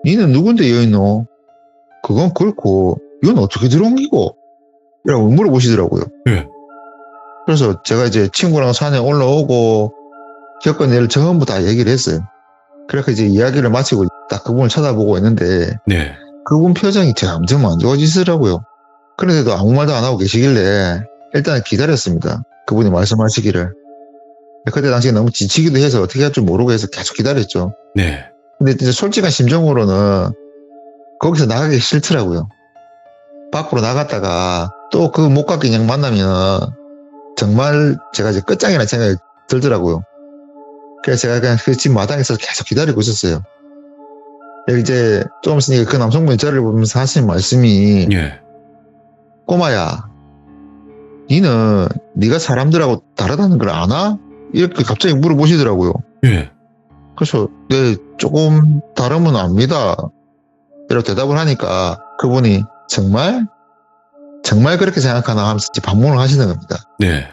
니는 누군데 여기 있노? 그건 그렇고 이건 어떻게 들어온 기고? 이라고 물어보시더라고요. 예. 그래서 제가 이제 친구랑 산에 올라오고 겪은 일을 전부 다 얘기를 했어요. 그렇게 이제 이야기를 마치고 딱 그분을 쳐다보고 있는데 네. 그분 표정이 점점 안 좋아지더라고요. 그런데도 아무 말도 안 하고 계시길래 일단 기다렸습니다. 그분이 말씀하시기를. 그때 당시에 너무 지치기도 해서 어떻게 할 줄 모르고 해서 계속 기다렸죠. 네. 근데 진짜 솔직한 심정으로는 거기서 나가기 싫더라고요. 밖으로 나갔다가 또 그 못 가게 그냥 만나면 정말 제가 이제 끝장이라는 생각이 들더라고요. 그래서 제가 그냥 그 집 마당에서 계속 기다리고 있었어요. 여기 이제 좀 있으니까 그 남성분이 저를 보면서 하신 말씀이 예. 꼬마야, 니는 네가 사람들하고 다르다는 걸 아나? 이렇게 갑자기 물어보시더라고요. 예. 그래서 네, 조금 다름은 압니다. 이렇게 대답을 하니까 그분이 정말 그렇게 생각하나 하면서 이제 반문을 하시는 겁니다. 네.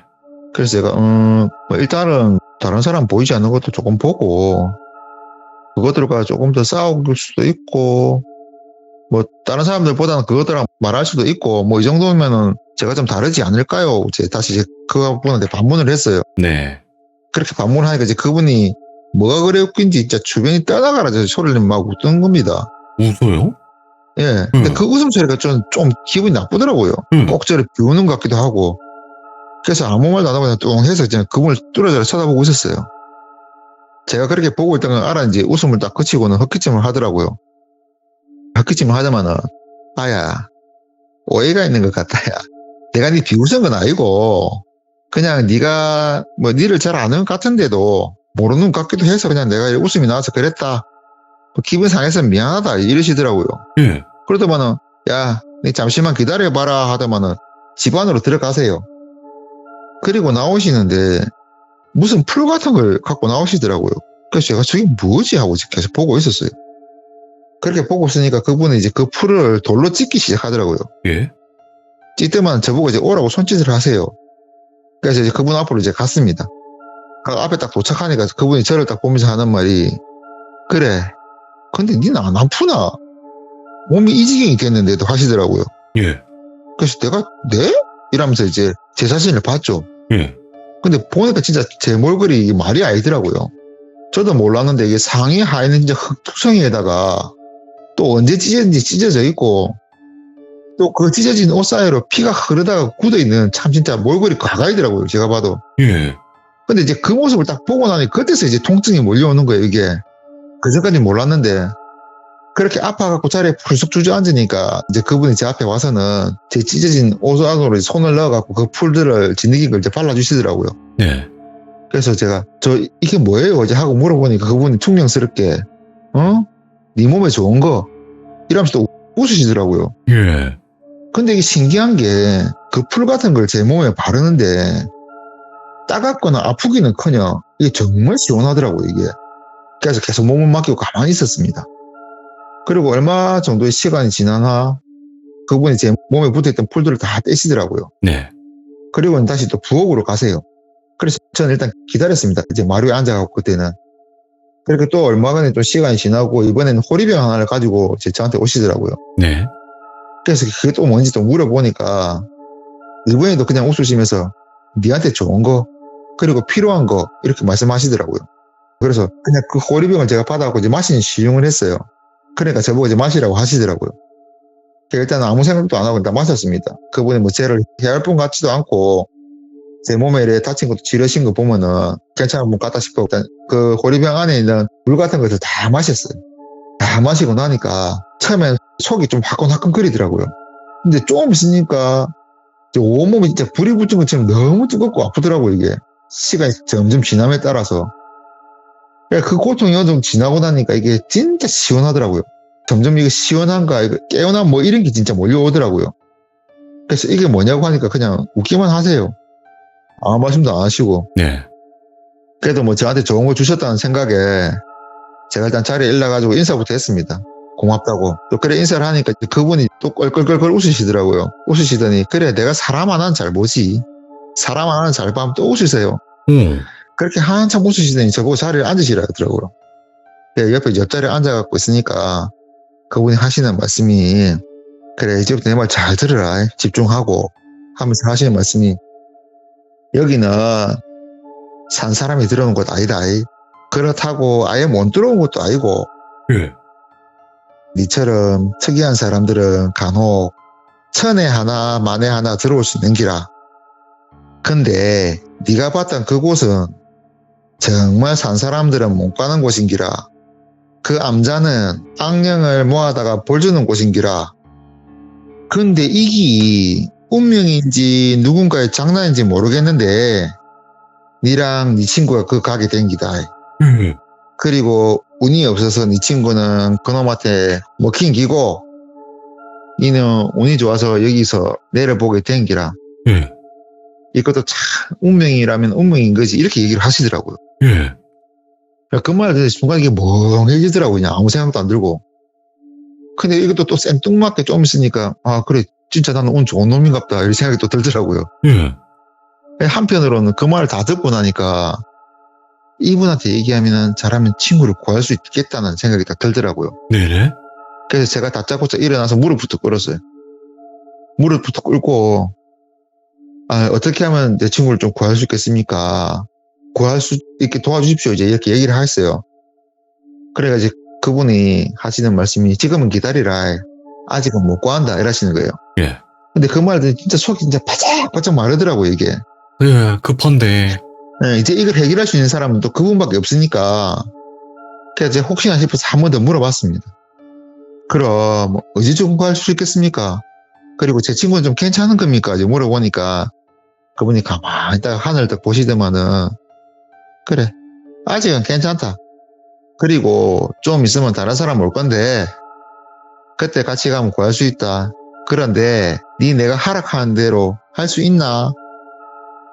그래서 제가 뭐 일단은 다른 사람 보이지 않는 것도 조금 보고 그것들과 조금 더 싸울 수도 있고 뭐 다른 사람들보다는 그것들랑 말할 수도 있고 뭐 이 정도면은 제가 좀 다르지 않을까요? 이제 다시 이제 그분한테 반문을 했어요. 네. 그렇게 반문을 하니까 이제 그분이 뭐가 그래 웃긴지 진짜 주변이 떠나가라 소리를 막 웃던 겁니다. 웃어요? 예. 근데 그 웃음소리가 좀 기분이 나쁘더라고요. 꼭 저를 비우는 것 같기도 하고. 그래서 아무 말도 안 하고 그냥 뚱해서 그냥 그분을 뚫어져라 쳐다보고 있었어요. 제가 그렇게 보고 있던 걸 알았는지 웃음을 딱 그치고는 헛기침을 하더라고요. 헛기침을 하자마는 아야, 오해가 있는 것 같다, 야. 내가 네 비웃은 건 아니고 그냥 네가 뭐 니를 잘 아는 것 같은데도 모르는 것 같기도 해서 그냥 내가 웃음이 나와서 그랬다. 기분 상해서 미안하다 이러시더라고요. 예. 그러더만은 야, 니 잠시만 기다려봐라 하더만은 집 안으로 들어가세요. 그리고 나오시는데 무슨 풀 같은 걸 갖고 나오시더라고요. 그래서 제가 저게 뭐지 하고 계속 보고 있었어요. 그렇게 보고 있으니까 그분이 이제 그 풀을 돌로 찢기 시작하더라고요. 예. 찢더만 저보고 이제 오라고 손짓을 하세요. 그래서 이제 그분 앞으로 이제 갔습니다. 그 앞에 딱 도착하니까 그분이 저를 딱 보면서 하는 말이 그래, 근데 니는 안 아프나? 몸이 이 지경이 됐는데도 하시더라고요. 예. 그래서 내가 네? 이러면서 이제 제 자신을 봤죠. 예. 근데 보니까 진짜 제 몰골이 이게 말이 아니더라고요. 저도 몰랐는데 이게 상의 하에는 진짜 흙투성이에다가 또 언제 찢어졌는지 찢어져 있고 또 그 찢어진 옷 사이로 피가 흐르다가 굳어있는 참 진짜 몰골이 과가이더라고요. 제가 봐도. 예. 근데 이제 그 모습을 딱 보고 나니 그때서 이제 통증이 몰려오는 거예요, 이게. 그전까지 몰랐는데. 그렇게 아파갖고 자리에 풀썩 주저앉으니까 이제 그분이 제 앞에 와서는 제 찢어진 옷 안으로 손을 넣어갖고 그 풀들을 진드긴 걸 이제 발라주시더라고요. 네. 그래서 제가 이게 뭐예요? 이제 하고 물어보니까 그분이 퉁명스럽게 네 몸에 좋은 거 이러면서 또 웃으시더라고요. 예. 근데 이게 신기한 게 그 풀 같은 걸 제 몸에 바르는데 따갑거나 아프기는커녕 이게 정말 시원하더라고요, 이게. 그래서 계속 몸을 맡기고 가만히 있었습니다. 그리고 얼마 정도의 시간이 지나나 그분이 제 몸에 붙어있던 풀들을 다 떼시더라고요. 네. 그리고는 다시 또 부엌으로 가세요. 그래서 저는 일단 기다렸습니다. 이제 마루에 앉아갖고 그때는. 그렇게 또 얼마간의 좀 시간이 지나고 이번에는 호리병 하나를 가지고 저한테 오시더라고요. 네. 그래서 그게 또 뭔지 또 물어보니까 이번에도 그냥 웃으시면서 니한테 좋은 거 그리고 필요한 거 이렇게 말씀하시더라고요. 그래서 그냥 그 호리병을 제가 받아갖고 이제 마시는 시중을 했어요. 그러니까 저보고 이제 마시라고 하시더라고요. 일단 아무 생각도 안 하고 일단 마셨습니다. 그분이 뭐 쟤를 해할 분 같지도 않고 제 몸에 이렇게 다친 것도 지르신 거 보면은 괜찮은 분 같다 싶어 일단 그 호리병 안에 있는 물 같은 것을 다 마셨어요. 다 마시고 나니까 처음엔 속이 좀 화끈화끈거리더라고요. 근데 조금 있으니까 온몸이 진짜 불이 붙은 것처럼 너무 뜨겁고 아프더라고요, 이게. 시간이 점점 지남에 따라서. 그 고통이 어느 정도 지나고 나니까 이게 진짜 시원하더라고요. 점점 이게 시원한가, 이거 깨어남 뭐 이런 게 진짜 몰려오더라고요. 그래서 이게 뭐냐고 하니까 그냥 웃기만 하세요. 아무 말씀도 안 하시고. 네. 그래도 뭐 저한테 좋은 거 주셨다는 생각에 제가 일단 자리에 일러가지고 인사부터 했습니다. 고맙다고. 또 그래 인사를 하니까 그분이 또 껄껄껄껄 웃으시더라고요. 웃으시더니 그래 내가 사람 하나는 잘 보지. 사람 하나는 잘 봐면 또 웃으세요. 그렇게 한참 웃으시더니 저보고 자리에 앉으시라 하더라고요. 옆에 옆자리에 앉아갖고 있으니까 그분이 하시는 말씀이 그래 이제부터 내 말 잘 들으라 집중하고 하면서 하시는 말씀이 여기는 산 사람이 들어오는 곳 아니다. 그렇다고 아예 못 들어온 것도 아니고 예. 니처럼 특이한 사람들은 간혹 천에 하나 만에 하나 들어올 수 있는 기라. 근데 네가 봤던 그곳은 정말 산 사람들은 못 가는 곳인기라. 그 암자는 악령을 모아다가 벌주는 곳인기라. 근데 이기 운명인지 누군가의 장난인지 모르겠는데 니랑 네 친구가 그 가게 된 기다. 그리고 운이 없어서 네 친구는 그놈한테 먹힌 기고 니는 운이 좋아서 여기서 내려보게 된 기라. 이것도 참 운명이라면 운명인 거지 이렇게 얘기를 하시더라고요. 그 말 듣는 순간 이게 멍해지더라고요. 그냥 아무 생각도 안 들고. 근데 이것도 또 생뚱맞게 좀 있으니까 아 그래 진짜 나는 운 좋은 놈인갑다 이런 생각이 또 들더라고요. 한편으로는 그 말을 다 듣고 나니까 이분한테 얘기하면 잘하면 친구를 구할 수 있겠다는 생각이 딱 들더라고요. 네네. 그래서 제가 다짜고짜 일어나서 무릎부터 꿇었어요. 무릎부터 꿇고 어떻게 하면 내 친구를 좀 구할 수 있겠습니까? 구할 수 있게 도와주십시오. 이제 이렇게 얘기를 하셨어요. 그래가지고 그분이 하시는 말씀이 지금은 기다리라. 아직은 못 구한다. 이러시는 거예요. 예. 근데 그 말들 진짜 속이 진짜 바짝바짝 마르더라고요, 이게. 예, 급한데. 네, 이제 이걸 해결할 수 있는 사람은 또 그분밖에 없으니까. 그래서 제가 혹시나 싶어서 한 번 더 물어봤습니다. 그럼 어디 좀 구할 수 있겠습니까? 그리고 제 친구는 좀 괜찮은 겁니까? 이제 물어보니까 그분이 가만히 딱 하늘을 딱 보시더만은 그래 아직은 괜찮다. 그리고 좀 있으면 다른 사람 올 건데 그때 같이 가면 구할 수 있다. 그런데 네 내가 하락하는 대로 할 수 있나?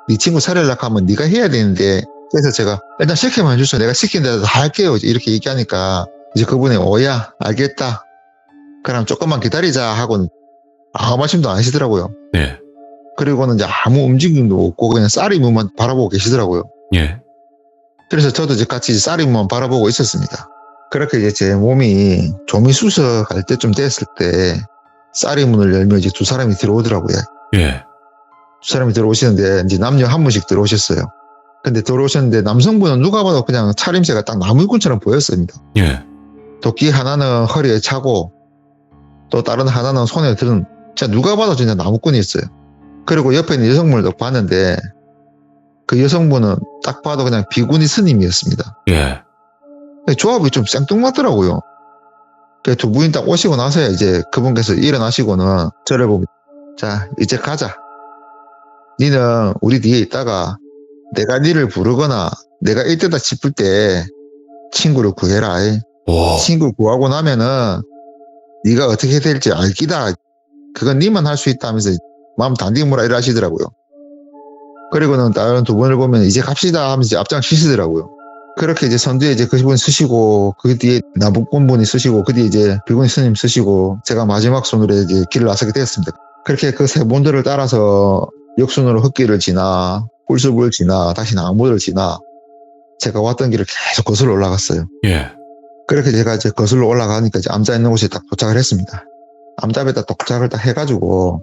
네 친구 살려려고 하면 네가 해야 되는데 그래서 제가 일단 시키면 해주세요. 내가 시킨 대로 다 할게요. 이렇게 얘기하니까 이제 그분이 오야 알겠다. 그럼 조금만 기다리자 하고는 아무 말씀도 안 하시더라고요. 네. 그리고는 이제 아무 움직임도 없고 그냥 쌀이무만 바라보고 계시더라고요. 예. 그래서 저도 이제 같이 쌀이무만 바라보고 있었습니다. 그렇게 이제 제 몸이 좀이 수석할 때쯤 됐을 때 쌀이문을 열면 이제 두 사람이 들어오더라고요. 예. 두 사람이 들어오시는데 이제 남녀 한 분씩 들어오셨어요. 근데 들어오셨는데 남성분은 누가 봐도 그냥 차림새가 딱 나무꾼처럼 보였습니다. 예. 도끼 하나는 허리에 차고 또 다른 하나는 손에 든 진짜 누가 봐도 진짜 나무꾼이었어요. 그리고 옆에 있는 여성분을 딱 봤는데 그 여성분은 딱 봐도 그냥 비구니 스님이었습니다. 예. 조합이 좀 생뚱맞더라고요. 두 분이 딱 오시고 나서야 이제 그분께서 일어나시고는 저를 보고 자 이제 가자. 니는 우리 뒤에 있다가 내가 니를 부르거나 내가 이때다 싶을 때 친구를 구해라. 오. 친구 구하고 나면은 네가 어떻게 될지 알기다. 그건 니만 할 수 있다 하면서 마음 단디무라 이러시더라고요. 그리고는 다른 두 분을 보면 이제 갑시다 하면서 앞장 쉬시더라고요. 그렇게 이제 선두에 이제 그분이 쓰시고 그 뒤에 나무꾼분이 쓰시고 그 뒤에 이제 비구니 스님 쓰시고 제가 마지막 손으로 이제 길을 나서게 되었습니다. 그렇게 그 세 분들을 따라서 역순으로 흙길을 지나 꿀숲을 지나 다시 나무를 지나 제가 왔던 길을 계속 거슬러 올라갔어요. 예. 그렇게 제가 이제 거슬러 올라가니까 이제 암자 있는 곳에 딱 도착을 했습니다. 암잡에 딱 도착을 딱 해가지고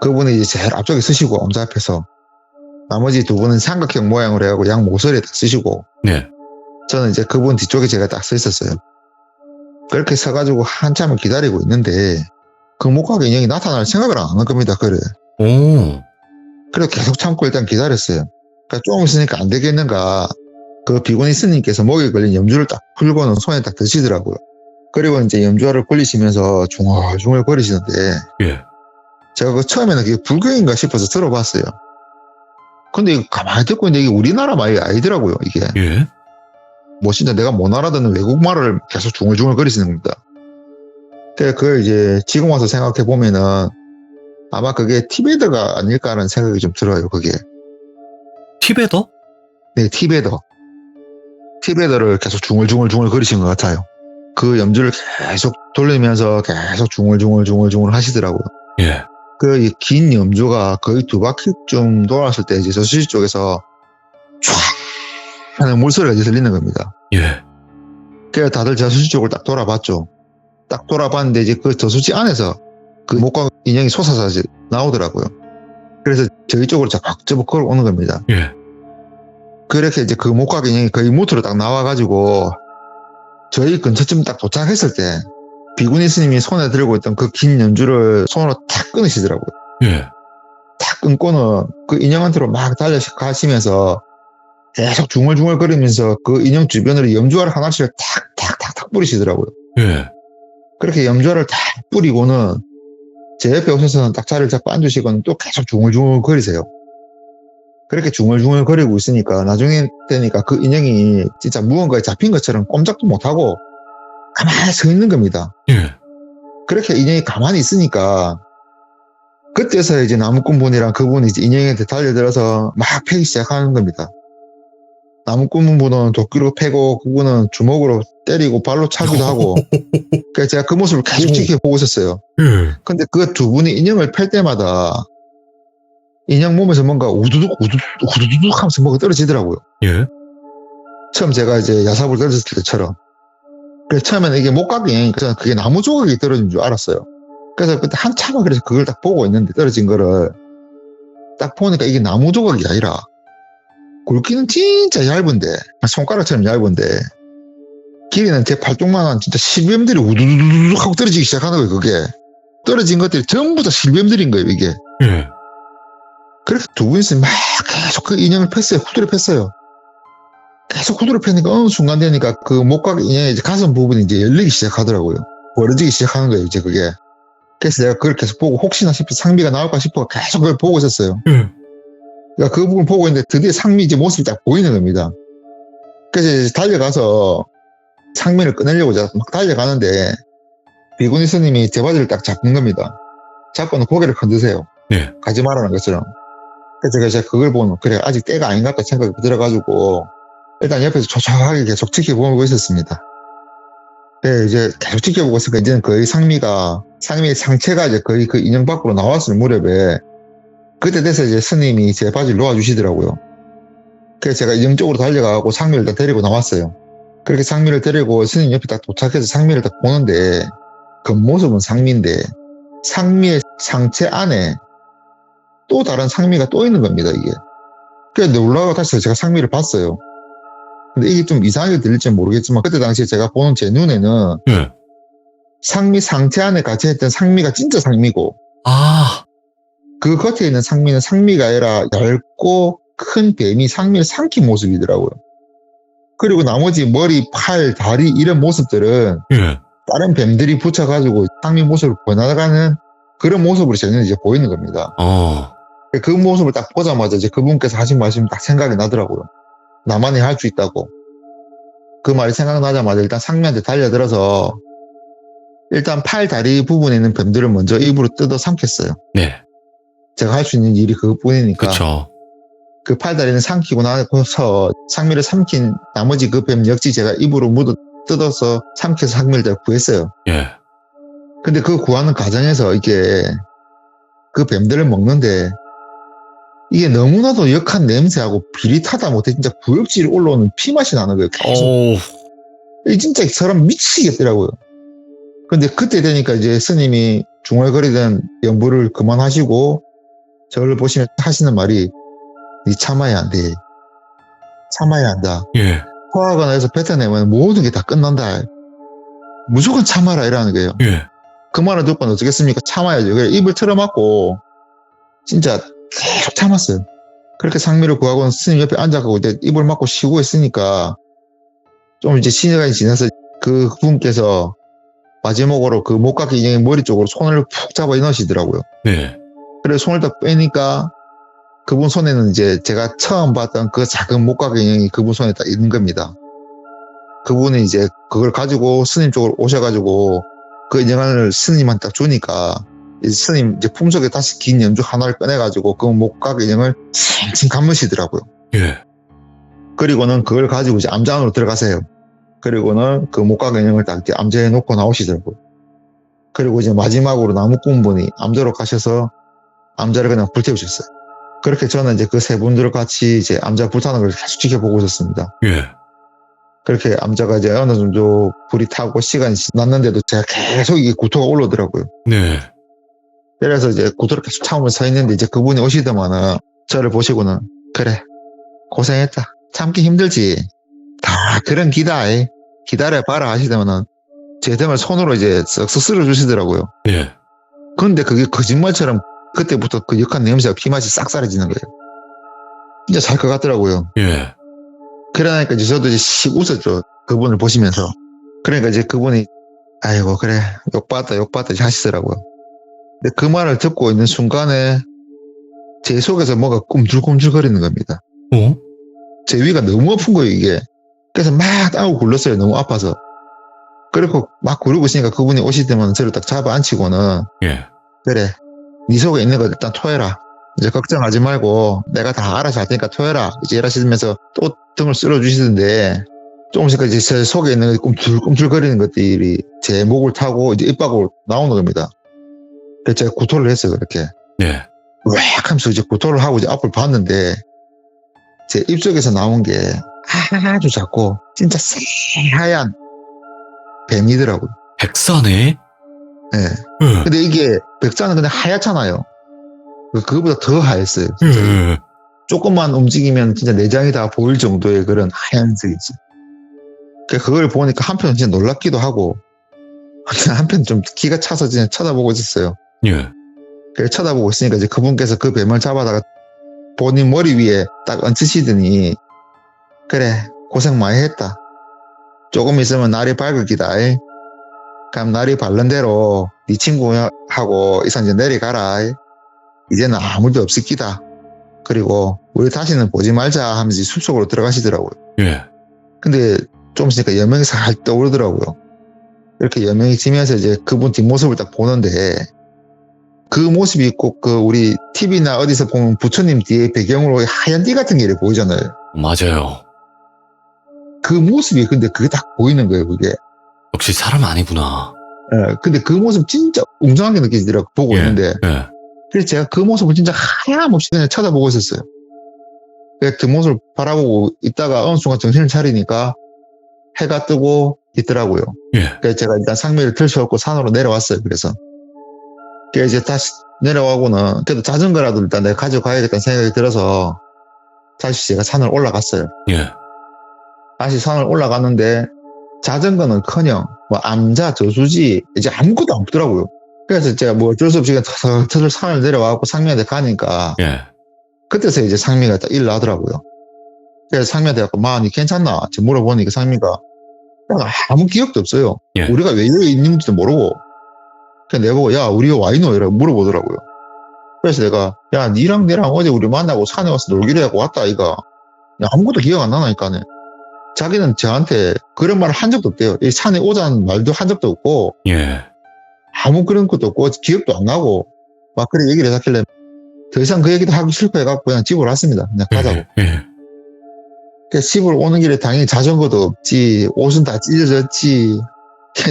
그분이 이제 제일 앞쪽에 쓰시고 암자 앞에서 나머지 두 분은 삼각형 모양으로 해가지고 양 모서리에 딱 쓰시고 네. 저는 이제 그분 뒤쪽에 제가 딱 서 있었어요. 그렇게 서가지고 한참을 기다리고 있는데 그 목각 인형이 나타날 생각을 안 한 겁니다. 그래. 오. 그래서 계속 참고 일단 기다렸어요. 그러니까 조금 있으니까 안 되겠는가. 그 비구니 스님께서 목에 걸린 염주를 딱 풀고는 손에 딱 드시더라고요. 그리고 이제 염주알을 굴리시면서 중얼중얼 거리시는데 예. 제가 그 처음에는 그게 불교인가 싶어서 들어봤어요. 근데 이거 가만히 듣고 있는데 이게 우리나라 말이 아니더라고요. 이게 예. 뭐 진짜 내가 못 알아듣는 외국말을 계속 중얼중얼 거리시는 겁니다. 그걸 이제 지금 와서 생각해 보면은 아마 그게 티베트가 아닐까라는 생각이 좀 들어요. 그게 티베터? 네, 티베트를 계속 중얼중얼 거리신 것 같아요. 그 염주를 계속 돌리면서 계속 중얼중얼 하시더라고요. 예. 그 긴 염주가 거의 2바퀴쯤 돌았을 때 이제 저수지 쪽에서 촤 하는 물소리가 이제 들리는 겁니다. 예. 그래서 다들 저수지 쪽을 딱 돌아봤죠. 딱 돌아봤는데 이제 그 저수지 안에서 그 목각 인형이 솟아서 이제 나오더라고요. 그래서 저희 쪽으로 쫙 접어 걸어오는 겁니다. 예. 그렇게 이제 그 목각 인형이 거의 무트로 딱 나와가지고 저희 근처쯤 딱 도착했을 때 비구니 스님이 손에 들고 있던 그 긴 연주를 손으로 탁 끊으시더라고요. 예. 탁 끊고는 그 인형한테로 막 달려가시면서 계속 중얼중얼거리면서 그 인형 주변으로 염주알 하나씩을 탁 뿌리시더라고요. 예. 그렇게 염주알을 탁 뿌리고는 제 옆에 오셔서는 딱 자리를 잡고 앉으시고는 또 계속 중얼중얼거리세요. 그렇게 중얼중얼거리고 있으니까 나중에 되니까 그 인형이 진짜 무언가에 잡힌 것처럼 꼼짝도 못하고 가만히 서 있는 겁니다. 예. 그렇게 인형이 가만히 있으니까 그때서 이제 나무꾼 분이랑 그분이 이제 인형한테 달려들어서 막 패기 시작하는 겁니다. 나무꾼 분은 도끼로 패고 그분은 주먹으로 때리고 발로 차기도 하고 그래서 제가 그 모습을 계속 지켜보고 있었어요. 예. 근데 그 두 분이 인형을 팰 때마다 인형 몸에서 뭔가 우두둑 하면서 뭐가 떨어지더라고요. 예. 처음 제가 이제 야삽을 떨어졌을 때처럼. 그래서 처음에는 이게 목각이 그래서 그게 나무 조각이 떨어진 줄 알았어요. 그래서 그때 한참을 그래서 그걸 딱 보고 있는데 떨어진 거를 딱 보니까 이게 나무 조각이 아니라 굵기는 진짜 얇은데 손가락처럼 얇은데 길이는 제 팔뚝만한 진짜 실뱀들이 우두둑 하고 떨어지기 시작하는 거예요. 그게 떨어진 것들이 전부 다 실뱀들인 거예요. 이게. 예. 그렇게 두 분이서 막 계속 그 인형을 폈어요. 후드를 폈어요. 계속 후드를 펴니까 어느 순간 되니까 그 목각 인형의 이제 가슴 부분이 이제 열리기 시작하더라고요. 벌어지기 시작하는 거예요. 이제 그게. 그래서 내가 그걸 계속 보고 혹시나 싶어서 상미가 나올까 싶어 계속 그걸 보고 있었어요. 예. 그러니까 그 부분을 보고 있는데 드디어 상미 이제 모습이 딱 보이는 겁니다. 그래서 이제 달려가서 상미를 꺼내려고 막 달려가는데 비구니 스님이 제 바지를 딱 잡는 겁니다. 잡고는 고개를 건드세요. 네. 가지 말라는 것처럼. 그래서 제가 그걸 보는 그래 아직 때가 아닌 것 같다 생각이 들어가지고 일단 옆에서 조용하게 계속 지켜보고 있었습니다. 네, 이제 계속 지켜보고 있으니까 이제는 거의 상미의 상체가 이제 거의 그 인형 밖으로 나왔을 무렵에 그때 돼서 이제 스님이 제 바지를 놓아주시더라고요. 그래서 제가 인형 쪽으로 달려가고 상미를 딱 데리고 나왔어요. 그렇게 상미를 데리고 스님 옆에 딱 도착해서 상미를 딱 보는데 겉모습은 상미인데 상미의 상체 안에 또 다른 상미가 또 있는 겁니다, 이게. 그래서 놀라고 다시 제가 상미를 봤어요. 근데 이게 좀 이상하게 들릴지 모르겠지만 그때 당시에 제가 보는 제 눈에는 예. 상미 상체 안에 같이 했던 상미가 진짜 상미고 아, 그 겉에 있는 상미는 상미가 아니라 얇고 큰 뱀이 상미를 삼킨 모습이더라고요. 그리고 나머지 머리, 팔, 다리 이런 모습들은 예. 다른 뱀들이 붙여가지고 상미 모습을 보나가는 그런 모습으로 저는 이제 보이는 겁니다. 그 모습을 딱 보자마자 이제 그분께서 하신 말씀이 딱 생각이 나더라고요. 나만이 할 수 있다고. 그 말이 생각나자마자 일단 상미한테 달려들어서 일단 팔, 다리 부분에 있는 뱀들을 먼저 입으로 뜯어 삼켰어요. 네. 제가 할 수 있는 일이 그것뿐이니까. 그쵸. 그 팔다리는 삼키고 나서 상미를 삼킨 나머지 그 뱀 역시 제가 입으로 뜯어서 삼켜서 상미를 제가 구했어요. 예. 근데 그 구하는 과정에서 이게 그 뱀들을 먹는데 이게 너무나도 역한 냄새하고 비릿하다 못해 진짜 구역질 올라오는 피맛이 나는 거예요. 계속. 이게 진짜 사람 미치겠더라고요. 근데 그때 되니까 이제 스님이 중얼거리던 연부를 그만하시고 저를 보시면 하시는 말이 니 참아야 안 돼. 참아야 한다. 예. 토하거나 해서 뱉어내면 모든 게 다 끝난다. 무조건 참아라 이라는 거예요. 예. 그 말을 듣고 어쩌겠습니까? 참아야죠. 그래 입을 틀어막고 진짜 계속 참았어요. 그렇게 상미를 구하고는 스님 옆에 앉아가고 이제 입을 막고 쉬고 있으니까 좀 이제 시간이 지나서 그 분께서 마지막으로 그 목각기 인형의 머리 쪽으로 손을 푹 잡아 넣으시더라고요. 네. 그래서 손을 딱 빼니까 그분 손에는 이제 제가 처음 봤던 그 작은 목각 인형이 그분 손에 딱 있는 겁니다. 그분이 이제 그걸 가지고 스님 쪽으로 오셔가지고 그 인형을 스님한테 딱 주니까 이제 스님 이제 품속에 다시 긴 연주 하나를 꺼내가지고 그 목각 인형을 칭칭 감으시더라고요. 예. 그리고는 그걸 가지고 이제 암장으로 들어가세요. 그리고는 그 목각 인형을 딱 이제 암자에 놓고 나오시더라고요. 그리고 이제 마지막으로 나무꾼분이 암자로 가셔서 암자를 그냥 불태우셨어요. 그렇게 저는 이제 그 세 분들 같이 이제 암자 불타는 걸 계속 지켜보고 있었습니다. 예. 그렇게 암자가 이제 어느 정도 불이 타고 시간이 지났는데도 제가 계속 이게 구토가 올라오더라고요. 네. 그래서 이제 구토를 계속 참으면서 서 있는데 이제 그분이 오시더만은 저를 보시고는 그래 고생했다. 참기 힘들지. 다 그런 기다. 기다려봐라 하시더만은 제 등을 손으로 이제 쓱쓱 쓸어주시더라고요. 예. 근데 그게 거짓말처럼 그때부터 그 역한 냄새와 피맛이 싹 사라지는 거예요. 진짜 잘 것 같더라고요. 예. 그러니까 이제 저도 이제 씩 웃었죠. 그분을 보시면서. 그러니까 이제 그분이 아이고 그래 욕받다 하시더라고요. 근데 그 말을 듣고 있는 순간에 제 속에서 뭐가 꿈틀꿈틀거리는 겁니다. 제 위가 너무 아픈 거예요 이게. 그래서 막 땅을 굴렀어요. 너무 아파서. 그리고 막 구르고 있으니까 그분이 오시더만 저를 딱 잡아 앉히고는 예. 그래 네 속에 있는 거 일단 토해라. 이제 걱정하지 말고 내가 다 알아서 할 테니까 토해라. 이제 이러시면서 또 등을 쓸어주시던데 조금씩 이제 제 속에 있는 꿈틀꿈틀거리는 것들이 제 목을 타고 이제 입 밖으로 나오는 겁니다. 그래서 제가 구토를 했어요. 그렇게. 예. 웽 하면서 이제 구토를 하고 이제 앞을 봤는데 제 입속에서 나온 게 아주 작고 진짜 새하얀 뱀이더라고요. 백사네? 예. 예. 근데 이게 백자는 그냥 하얗잖아요. 그거보다 더 하였어요. 예. 조금만 움직이면 진짜 내장이 다 보일 정도의 그런 하얀색이지. 그걸 보니까 한편은 진짜 놀랍기도 하고 한편 좀 기가 차서 그냥 쳐다보고 있었어요. 예. 그래서 쳐다보고 있으니까 이제 그분께서 그 뱀을 잡아다가 본인 머리 위에 딱 얹히시더니 그래 고생 많이 했다. 조금 있으면 날이 밝을 기다. 그럼 날이 밝는 대로 네 친구하고 이상 이제 내려가라. 이제는 아무도 없을 기다. 그리고 우리 다시는 보지 말자 하면서 숲속으로 들어가시더라고요. 예. 근데 좀 있으니까 여명이 살 떠오르더라고요. 이렇게 여명이 지면서 이제 그분 뒷모습을 딱 보는데 그 모습이 꼭 그 우리 TV나 어디서 보면 부처님 뒤에 배경으로 하얀 띠 같은 게 보이잖아요. 맞아요. 그 모습이 근데 그게 딱 보이는 거예요, 그게. 역시 사람 아니구나. 예, 근데 그 모습 진짜 웅장하게 느껴지더라고, 보고 예. 있는데. 예. 그래서 제가 그 모습을 진짜 하염없이 그냥 쳐다보고 있었어요. 그 모습을 바라보고 있다가 어느 순간 정신을 차리니까 해가 뜨고 있더라고요. 예. 그래서 제가 일단 상미를 들쳐갖고 산으로 내려왔어요, 그래서. 그래서 이제 다시 내려가고는 그래도 자전거라도 일단 내가 가져가야겠다는 생각이 들어서 다시 제가 산을 올라갔어요. 예. 다시 산을 올라갔는데 자전거는커녕 뭐 암자, 저수지 이제 아무것도 없더라고요. 그래서 제가 뭐 어쩔 수 없이 터틀 산을 내려와갖고 상미한테 가니까 예. 그때서 이제 상미가 딱 일나더라고요. 그래서 상미한테 가고 니 괜찮나? 제가 물어보니까 상미가 아무 기억도 없어요. 예. 우리가 왜 여기 있는지도 모르고 그냥 내보고 야 우리 와이노? 이라고 물어보더라고요. 그래서 내가 야 니랑 내랑 어제 우리 만나고 산에 와서 놀기로 하고 왔다 이가 아무것도 기억 안 나니까네. 자기는 저한테 그런 말을 한 적도 없대요. 이 산에 오자는 말도 한 적도 없고 예. 아무 그런 것도 없고 기억도 안 나고 막 그래 얘기를 해놨길래 더 이상 그 얘기도 하기 싫어해갖고 그냥 집으로 왔습니다. 그냥 가자고. 예. 그래서 집으로 오는 길에 당연히 자전거도 없지 옷은 다 찢어졌지.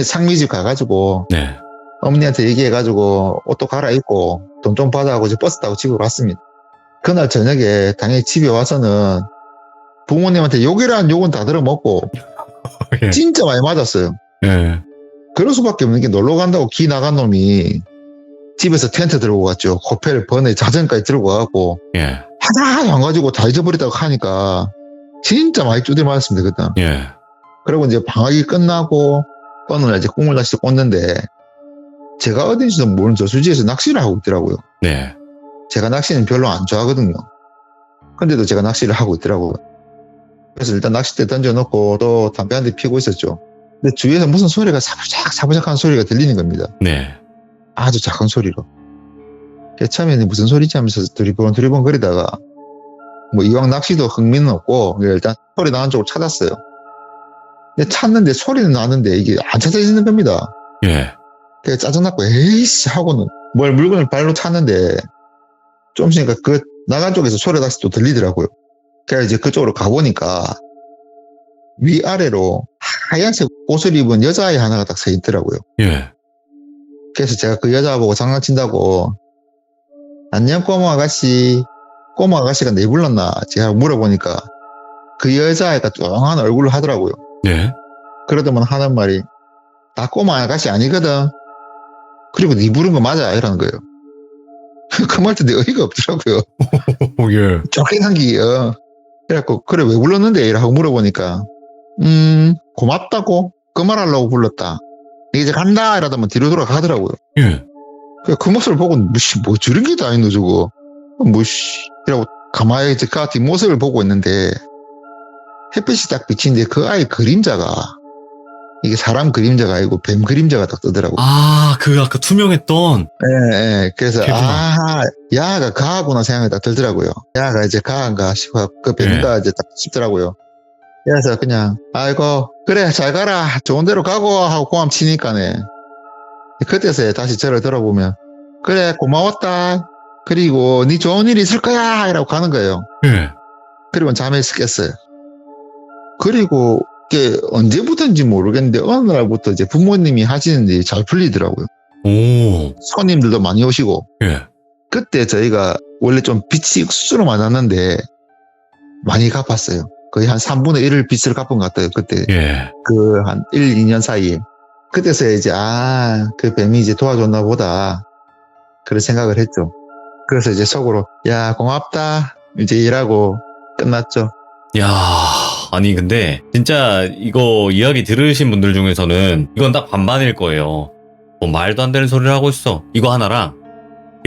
상미집 가가지고 네. 어머니한테 얘기해가지고 옷도 갈아입고 돈 좀 받아가고 이제 버스 타고 집으로 왔습니다. 그날 저녁에 당연히 집에 와서는 부모님한테 욕이란 욕은 다 들어먹고 예. 진짜 많이 맞았어요. 예. 그럴 수밖에 없는 게 놀러 간다고 기 나간 놈이 집에서 텐트 들고 갔죠. 호텔 번에 자전거까지 들고 가고 예. 하나도 안 가지고 다 잊어버리다고 하니까 진짜 많이 두드려 맞았습니다. 그때. 예. 그리고 이제 방학이 끝나고 어느 날 이제 꿈을 다시 꿨는데 제가 어딘지도 모르는 저수지에서 낚시를 하고 있더라고요. 네. 제가 낚시는 별로 안 좋아하거든요. 근데도 제가 낚시를 하고 있더라고요. 그래서 일단 낚싯대 던져놓고 또 담배 한 대 피고 있었죠. 근데 주위에서 무슨 소리가 사부작한 소리가 들리는 겁니다. 네. 아주 작은 소리로. 처음에는 무슨 소리지 하면서 두리번 거리다가 뭐 이왕 낚시도 흥미는 없고 일단 소리 나는 쪽으로 찾았어요. 근데 찾는데 소리는 나는데 이게 안 찾아지는 겁니다. 예. 그래서 짜증났고 에이씨 하고는 뭘 물건을 발로 찾는데 좀 있으니까 그 나간 쪽에서 소리가 다시 또 들리더라고요. 그래서 이제 그쪽으로 가보니까 위아래로 하얀색 옷을 입은 여자아이 하나가 딱 서 있더라고요. 예. 그래서 제가 그 여자 보고 장난친다고 안녕 꼬마 아가씨, 꼬마 아가씨가 내 불렀나 제가 물어보니까 그 여자아이가 뚱한 얼굴을 하더라고요. 네. 그러더만 하는 말이 나 꼬마 아가씨 아니거든. 그리고 네 부른 거 맞아 이러는 거예요. 그 말 듣는데 어이가 없더라고요. 오, 예. 쫄깃한 게요. 그래갖고 그래 왜 불렀는데 이라고 물어보니까 고맙다고 그 말 하려고 불렀다. 이제 간다 이러다만 뒤로 돌아가더라고요. 예. 그 모습을 보고 뭐 저런 게 다 있노 저거 이라고 가만히 이제 그 뒷모습을 보고 있는데 햇빛이 딱 비치는데 그 아이 그림자가 이게 사람 그림자가 아니고 뱀 그림자가 딱 뜨더라고요. 아, 그 아까 투명했던. 예. 그래서 개구나. 야가 가구나 생각이 딱 들더라고요. 야가 이제 가인가 싶어 그 뱀인가 이제 딱 싶더라고요. 그래서 그냥 아이고 그래 잘 가라 좋은 데로 가고 하고 고함 치니까네. 그때서 다시 저를 돌아보면 그래 고마웠다. 그리고 네 좋은 일 있을 거야 이라고 가는 거예요. 예. 그리고 잠에 깼어요. 그리고 이게 언제부터인지 모르겠는데 어느 날부터 이제 부모님이 하시는 일이 잘 풀리더라고요. 오. 손님들도 많이 오시고. 예. 그때 저희가 원래 좀 빚이 수로 많았는데 많이 갚았어요. 거의 한 3분의 1을 빚을 갚은 것 같아요. 그때 예. 그 한 1, 2년 사이에. 그때서야 이제 그 뱀이 이제 도와줬나 보다 그런 생각을 했죠. 그래서 이제 속으로 야 고맙다 이제 일하고 끝났죠. 야, 아니 근데 진짜 이거 이야기 들으신 분들 중에서는 이건 딱 반반일 거예요. 뭐 말도 안 되는 소리를 하고 있어. 이거 하나랑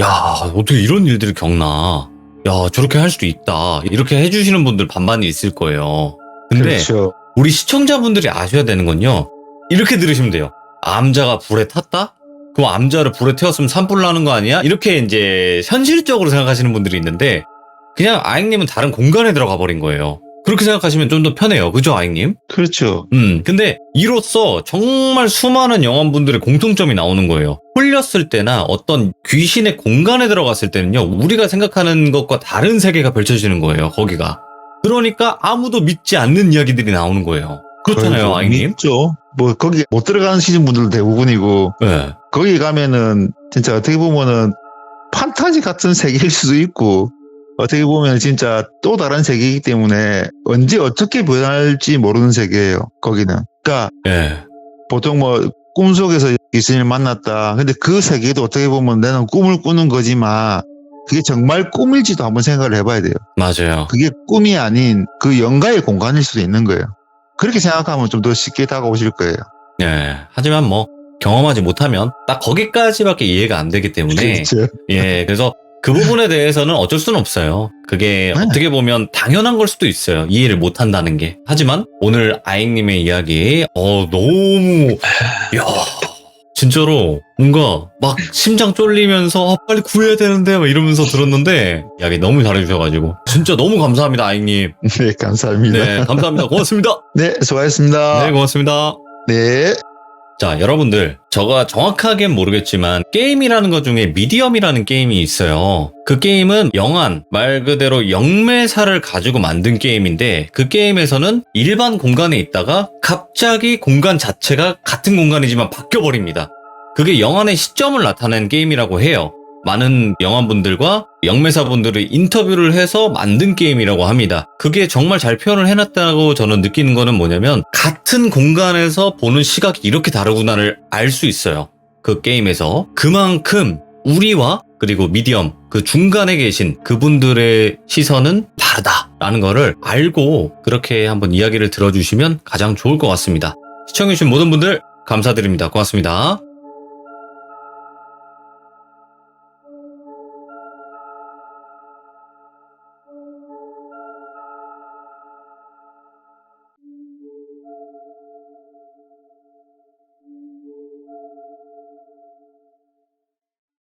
야, 어떻게 이런 일들을 겪나. 야, 저렇게 할 수도 있다. 이렇게 해주시는 분들 반반이 있을 거예요. 근데 그렇죠. 우리 시청자분들이 아셔야 되는 건요. 이렇게 들으시면 돼요. 암자가 불에 탔다? 그럼 암자를 불에 태웠으면 산불 나는 거 아니야? 이렇게 이제 현실적으로 생각하시는 분들이 있는데 그냥 아잉님은 다른 공간에 들어가 버린 거예요. 그렇게 생각하시면 좀 더 편해요. 그죠, 아잉님? 그렇죠. 근데 이로써 정말 수많은 영화분들의 공통점이 나오는 거예요. 홀렸을 때나 어떤 귀신의 공간에 들어갔을 때는요, 우리가 생각하는 것과 다른 세계가 펼쳐지는 거예요, 거기가. 그러니까 아무도 믿지 않는 이야기들이 나오는 거예요. 그렇잖아요, 아잉님? 믿죠. 뭐 거기 못 들어가는 시즌분들도 대부분이고 네. 거기 가면은 진짜 어떻게 보면은 판타지 같은 세계일 수도 있고 어떻게 보면 진짜 또 다른 세계이기 때문에 언제 어떻게 변할지 모르는 세계예요. 거기는. 그러니까 네. 보통 뭐 꿈속에서 귀신을 만났다. 근데 그 세계도 어떻게 보면 나는 꿈을 꾸는 거지만 그게 정말 꿈일지도 한번 생각을 해봐야 돼요. 맞아요. 그게 꿈이 아닌 그 영가의 공간일 수도 있는 거예요. 그렇게 생각하면 좀 더 쉽게 다가오실 거예요. 네. 하지만 뭐 경험하지 못하면 딱 거기까지밖에 이해가 안 되기 때문에 그렇죠. 예, 그래서 그 부분에 대해서는 어쩔 수는 없어요. 그게 네. 어떻게 보면 당연한 걸 수도 있어요. 이해를 못 한다는 게. 하지만 오늘 아잉님의 이야기, 너무, 야 진짜로 뭔가 막 심장 쫄리면서 빨리 구해야 되는데 막 이러면서 들었는데 이야기 너무 잘해주셔가지고 진짜 너무 감사합니다, 아잉님. 네, 감사합니다. 네, 감사합니다. 고맙습니다. 네, 수고하셨습니다. 네, 고맙습니다. 네. 자, 여러분들, 제가 정확하게는 모르겠지만 게임이라는 것 중에 미디엄이라는 게임이 있어요. 그 게임은 영안, 말 그대로 영매사를 가지고 만든 게임인데 그 게임에서는 일반 공간에 있다가 갑자기 공간 자체가 같은 공간이지만 바뀌어버립니다. 그게 영안의 시점을 나타낸 게임이라고 해요. 많은 영화분들과 영매사분들의 인터뷰를 해서 만든 게임이라고 합니다. 그게 정말 잘 표현을 해놨다고 저는 느끼는 거는 뭐냐면 같은 공간에서 보는 시각이 이렇게 다르구나를 알 수 있어요. 그 게임에서 그만큼 우리와 그리고 미디엄 그 중간에 계신 그분들의 시선은 다르다라는 거를 알고 그렇게 한번 이야기를 들어주시면 가장 좋을 것 같습니다. 시청해주신 모든 분들 감사드립니다. 고맙습니다.